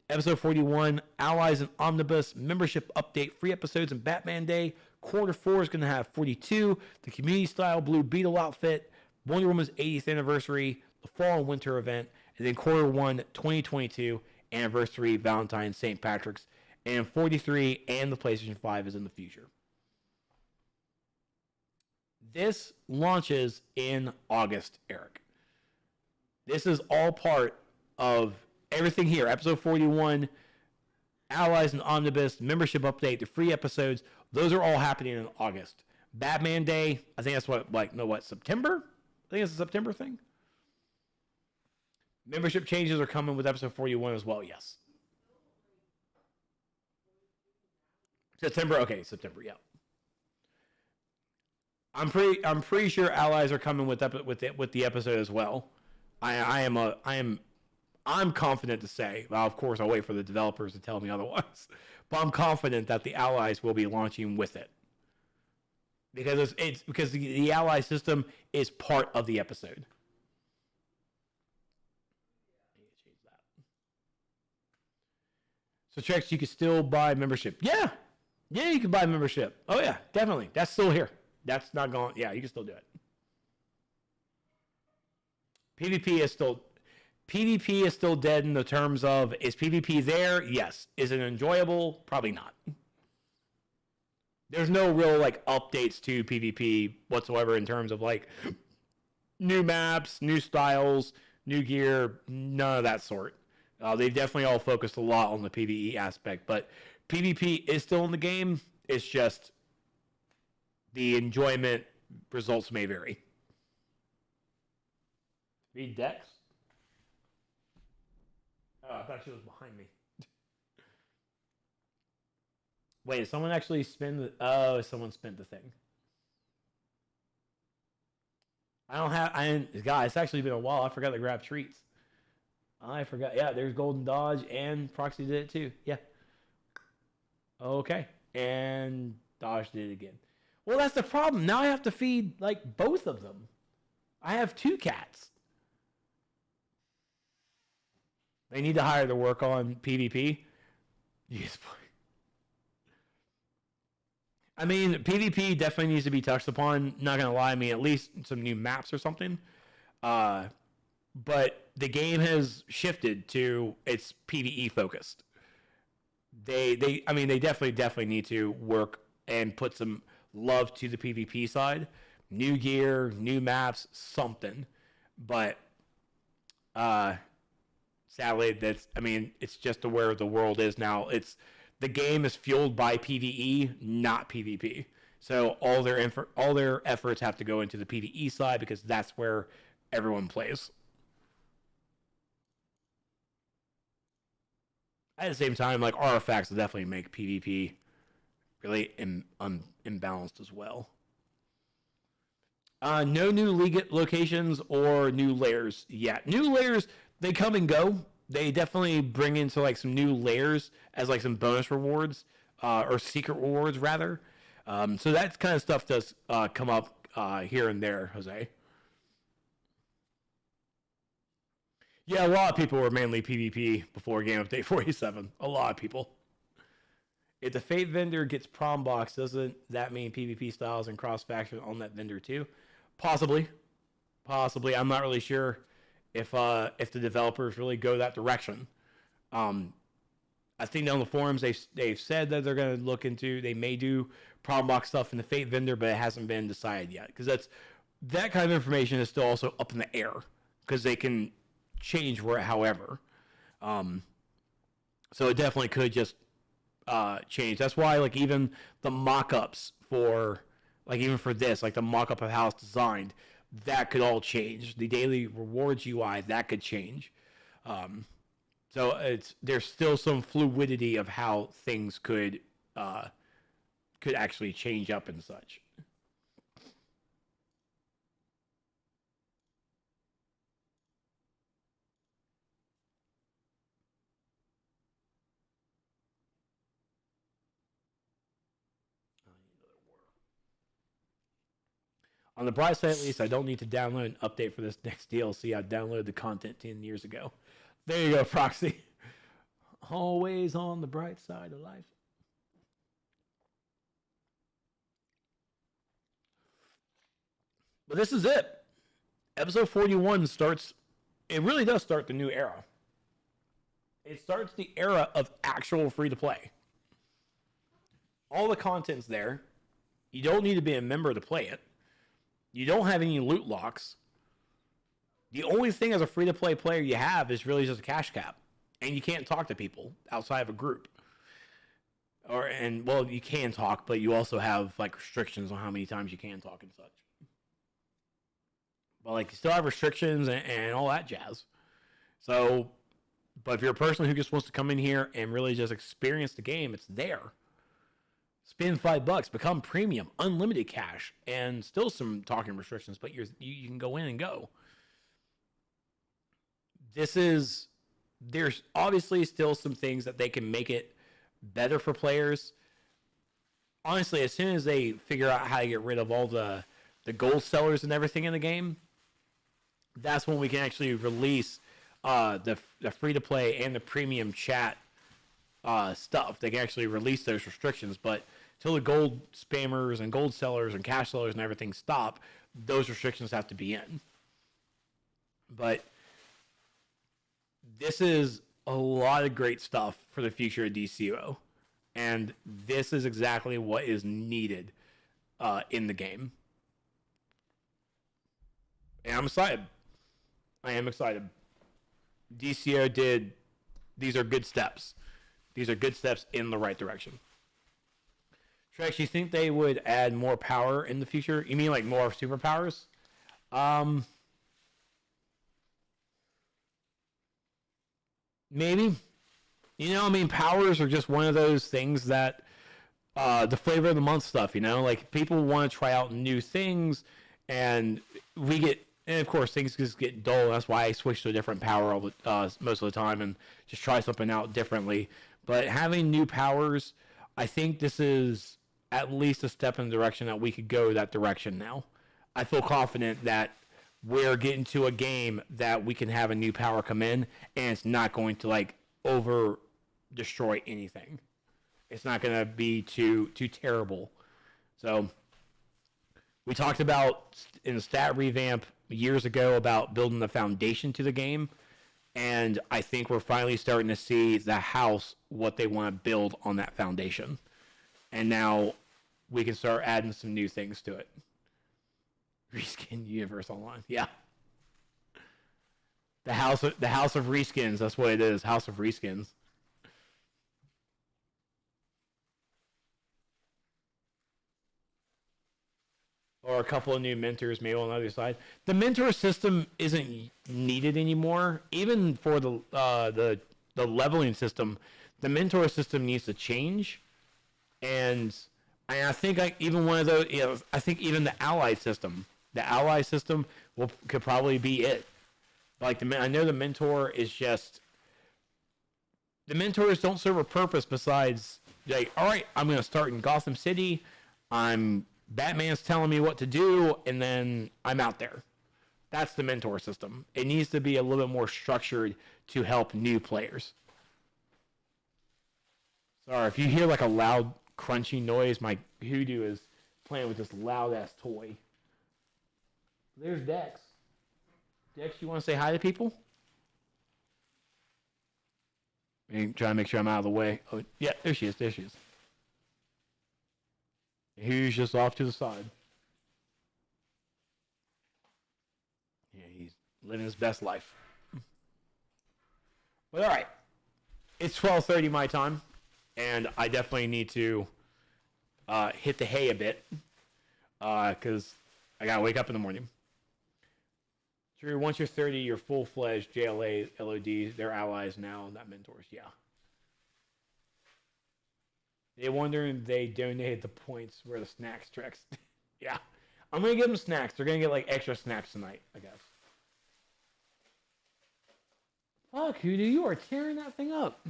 episode 41, Allies and Omnibus, membership update, free episodes, and Batman Day. Quarter 4 is going to have 42, the community-style Blue Beetle outfit, Wonder Woman's 80th anniversary, the fall and winter event, and then quarter 1, 2022, anniversary, Valentine's, St. Patrick's, and 43 and the PlayStation 5 is in the future. This launches in August, Eric. This is all part of everything here. Episode 41, Allies and Omnibus, membership update, the free episodes. Those are all happening in August. Batman Day, I think that's September? I think it's a September thing. Membership changes are coming with episode 41 as well, yes. September, yeah. I'm pretty sure Allies are coming with the episode as well. I'm confident to say. Well, of course, I'll wait for the developers to tell me otherwise. But I'm confident that the Allies will be launching with it because it's because the Ally system is part of the episode. So Trex, you can still buy membership. Yeah, you can buy membership. Oh yeah, definitely. That's still here. That's not gone. Yeah, you can still do it. PvP is still dead in the terms of, is PvP there? Yes. Is it enjoyable? Probably not. There's no real updates to PvP whatsoever in terms of new maps, new styles, new gear, none of that sort. They've definitely all focused a lot on the PvE aspect, but PvP is still in the game. It's just the enjoyment results may vary. Read Dex? Oh, I thought she was behind me. Wait, did someone actually spin the... Oh, someone spent the thing. God, it's actually been a while. I forgot to grab treats. I forgot. Yeah, there's Golden Dodge, and Proxy did it too. Yeah. Okay. And Dodge did it again. Well, that's the problem. Now I have to feed, both of them. I have 2 cats. They need to hire to work on PvP. Yes, boy. I mean, PvP definitely needs to be touched upon. Not going to lie. I mean, at least some new maps or something. But the game has shifted to its PvE focused. They definitely need to work and put some love to the PvP side. New gear, new maps, something. But sadly, it's just where the world is now. The game is fueled by PvE, not PvP. So all their efforts have to go into the PvE side because that's where everyone plays. At the same time, artifacts will definitely make PvP really imbalanced as well. No new league locations or new layers yet. New layers, they come and go. They definitely bring into some new layers as some bonus rewards or secret rewards rather. So that kind of stuff does come up here and there, Jose. Yeah, a lot of people were mainly PvP before Game Update 47. A lot of people. If the Fate vendor gets prom box, doesn't that mean PvP styles and cross faction on that vendor too? Possibly. I'm not really sure if the developers really go that direction. I think on the forums they've said that they're going to look into, they may do prom box stuff in the Fate vendor, but it hasn't been decided yet because that kind of information is still also up in the air because they can change however. So it definitely could just change. That's why even the mock-ups for even for this, the mock-up of how it's designed, that could all change. The daily rewards UI, that could change. So there's still some fluidity of how things could actually change up and such. On the bright side, at least, I don't need to download an update for this next DLC. I downloaded the content 10 years ago. There you go, Proxy. Always on the bright side of life. But this is it. Episode 41 starts, it really does start the new era. It starts the era of actual free-to-play. All the content's there. You don't need to be a member to play it. You don't have any loot locks. The only thing as a free-to-play player you have is really just a cash cap. And you can't talk to people outside of a group. Well, you can talk, but you also have like restrictions on how many times you can talk and such. But like you still have restrictions and all that jazz. So, but if you're a person who just wants to come in here and really just experience the game, it's there. Spend $5, become premium, unlimited cash, and still some talking restrictions, but you can go in and go. There's obviously still some things that they can make it better for players. Honestly, as soon as they figure out how to get rid of all the gold sellers and everything in the game, that's when we can actually release the free-to-play and the premium chat stuff. They can actually release those restrictions, but until the gold spammers and gold sellers and cash sellers and everything stop, those restrictions have to be in. But this is a lot of great stuff for the future of DCUO, and this is exactly what is needed in the game. And I'm excited. I am excited. DCUO did. These are good steps. These are good steps in the right direction. Trex, you think they would add more power in the future? You mean like more superpowers? Maybe. You know, I mean, powers are just one of those things that the flavor of the month stuff, you know? Like, people want to try out new things, and of course, things just get dull. That's why I switch to a different power most of the time and just try something out differently. But having new powers, I think this is at least a step in the direction that we could go that direction now. I feel confident that we're getting to a game that we can have a new power come in, and it's not going to like over destroy anything. It's not going to be too terrible. So we talked about in the stat revamp years ago about building the foundation to the game, and I think we're finally starting to see the house, what they want to build on that foundation. And now we can start adding some new things to it. Reskin Universe Online. Yeah. The house of reskins, that's what it is. House of Reskins. Or a couple of new mentors maybe on the other side. The mentor system isn't needed anymore. Even for the leveling system, the mentor system needs to change. And I think even one of those, I think even the ally system could probably be it. Like I know the mentor is just, the mentors don't serve a purpose besides like, all right, I'm going to start in Gotham City. Batman's telling me what to do, and then I'm out there. That's the mentor system. It needs to be a little bit more structured to help new players. Sorry, if you hear like a loud crunchy noise, my Hoodoo is playing with this loud ass toy. There's Dex. Dex, you want to say hi to people? I'm trying to make sure I'm out of the way. Oh, yeah, there she is. He's just off to the side. Yeah, he's living his best life. But all right, it's 12:30 my time, and I definitely need to hit the hay a bit because I gotta wake up in the morning. True, once you're 30, you're full-fledged JLA, LOD, they're allies now, not mentors. Yeah. They wonder if they donated the points where the snacks Trex. Yeah. I'm going to give them snacks. They're going to get like extra snacks tonight, I guess. Fuck, Hoodoo, you are tearing that thing up.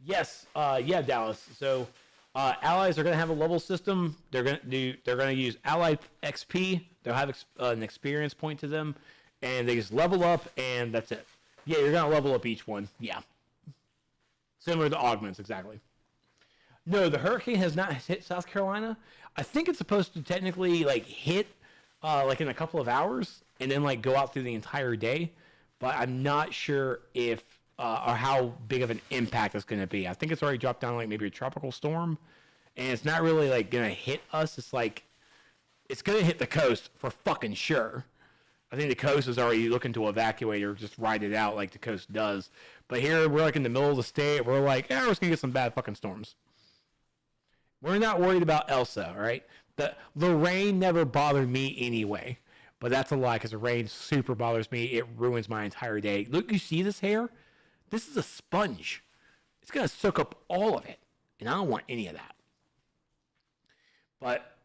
Yes. Yeah, Dallas. So Allies are going to have a level system. They're going to use Ally XP. They'll have an experience point to them, and they just level up, and that's it. Yeah, you're going to level up each one. Yeah, similar to augments, exactly. No, the hurricane has not hit South Carolina. I think it's supposed to technically like hit like in a couple of hours, and then like go out through the entire day. But I'm not sure if or how big of an impact it's going to be. I think it's already dropped down like maybe a tropical storm, and it's not really like going to hit us. It's like it's going to hit the coast for fucking sure. I think the coast is already looking to evacuate or just ride it out like the coast does. But here we're like in the middle of the state. We're like, we're just going to get some bad fucking storms. We're not worried about Elsa, all right? The rain never bothered me anyway. But that's a lie because the rain super bothers me. It ruins my entire day. Look, you see this hair? This is a sponge. It's going to soak up all of it. And I don't want any of that. But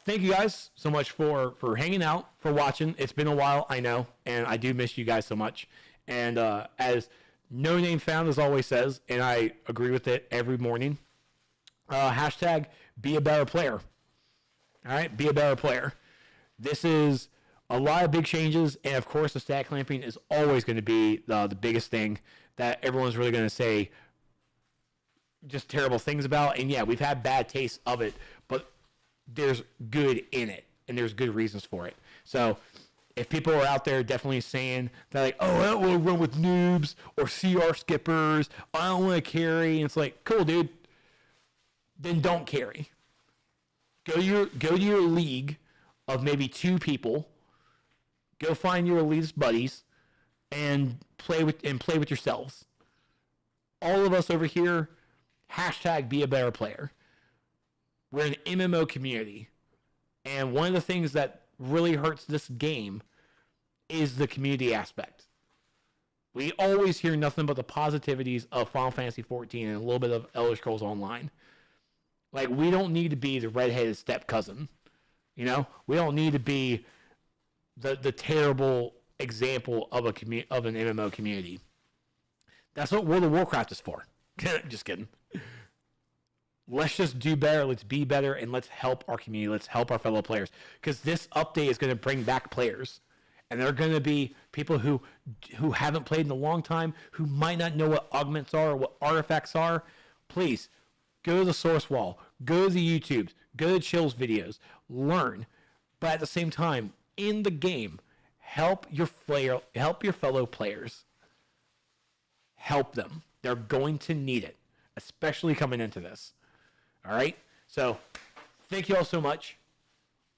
thank you guys so much for hanging out, for watching. It's been a while, I know. And I do miss you guys so much. And as No Name Found as always says, and I agree with it every morning, hashtag be a better player. All right? Be a better player. This is a lot of big changes, and of course the stat clamping is always going to be the biggest thing that everyone's really going to say just terrible things about. And yeah, we've had bad tastes of it, but there's good in it, and there's good reasons for it. So if people are out there definitely saying that, like, oh, I don't want to run with noobs or CR skippers, I don't want to carry, and it's like, cool, dude, then don't carry. Go to your league of maybe 2 people. Go find your elitist buddies and play with yourselves. All of us over here, hashtag be a better player. We're an MMO community. And one of the things that really hurts this game is the community aspect. We always hear nothing but the positivities of Final Fantasy XIV and a little bit of Elder Scrolls Online. Like, we don't need to be the redheaded step cousin. You know? We don't need to be the terrible example of an MMO community. That's what World of Warcraft is for. Just kidding. Let's just do better. Let's be better, and let's help our community. Let's help our fellow players. Because this update is going to bring back players. And they're going to be people who haven't played in a long time, who might not know what augments are or what artifacts are. Please, go to the source wall. Go to the YouTubes. Go to Chill's videos. Learn. But at the same time, in the game, help your fellow players. Help them. They're going to need it, especially coming into this. All right? So, thank you all so much.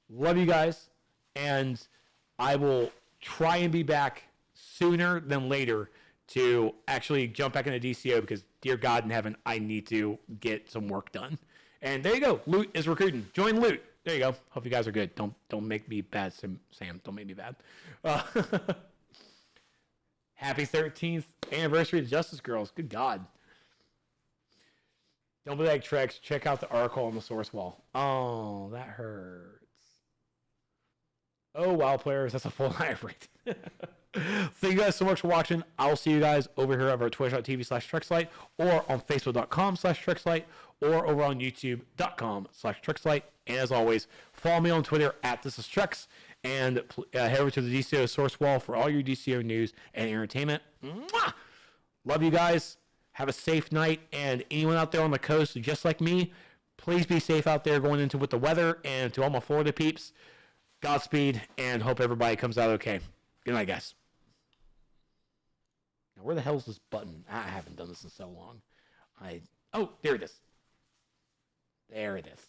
Love you guys. And I will try and be back sooner than later to actually jump back into DCO because, dear God in heaven, I need to get some work done. And there you go. Loot is recruiting. Join Loot. There you go. Hope you guys are good. Don't make me bad, Sam. Don't make me bad. Happy 13th anniversary to Justice Girls. Good God. Don't be like Trex. Check out the article on the source wall. Oh, that hurts. Oh, wow, players. That's a full night rate. Thank you guys so much for watching. I'll see you guys over here over at twitch.tv/Trexlight or on facebook.com/Trexlight or over on youtube.com/Trexlight. And as always, follow me on Twitter at ThisIsTrex and head over to the DCO source wall for all your DCO news and entertainment. Mwah! Love you guys. Have a safe night. And anyone out there on the coast, just like me, please be safe out there going into with the weather. And to all my Florida peeps, Godspeed and hope everybody comes out okay. Good night, guys. Now, where the hell is this button? I haven't done this in so long. Oh, there it is. There it is.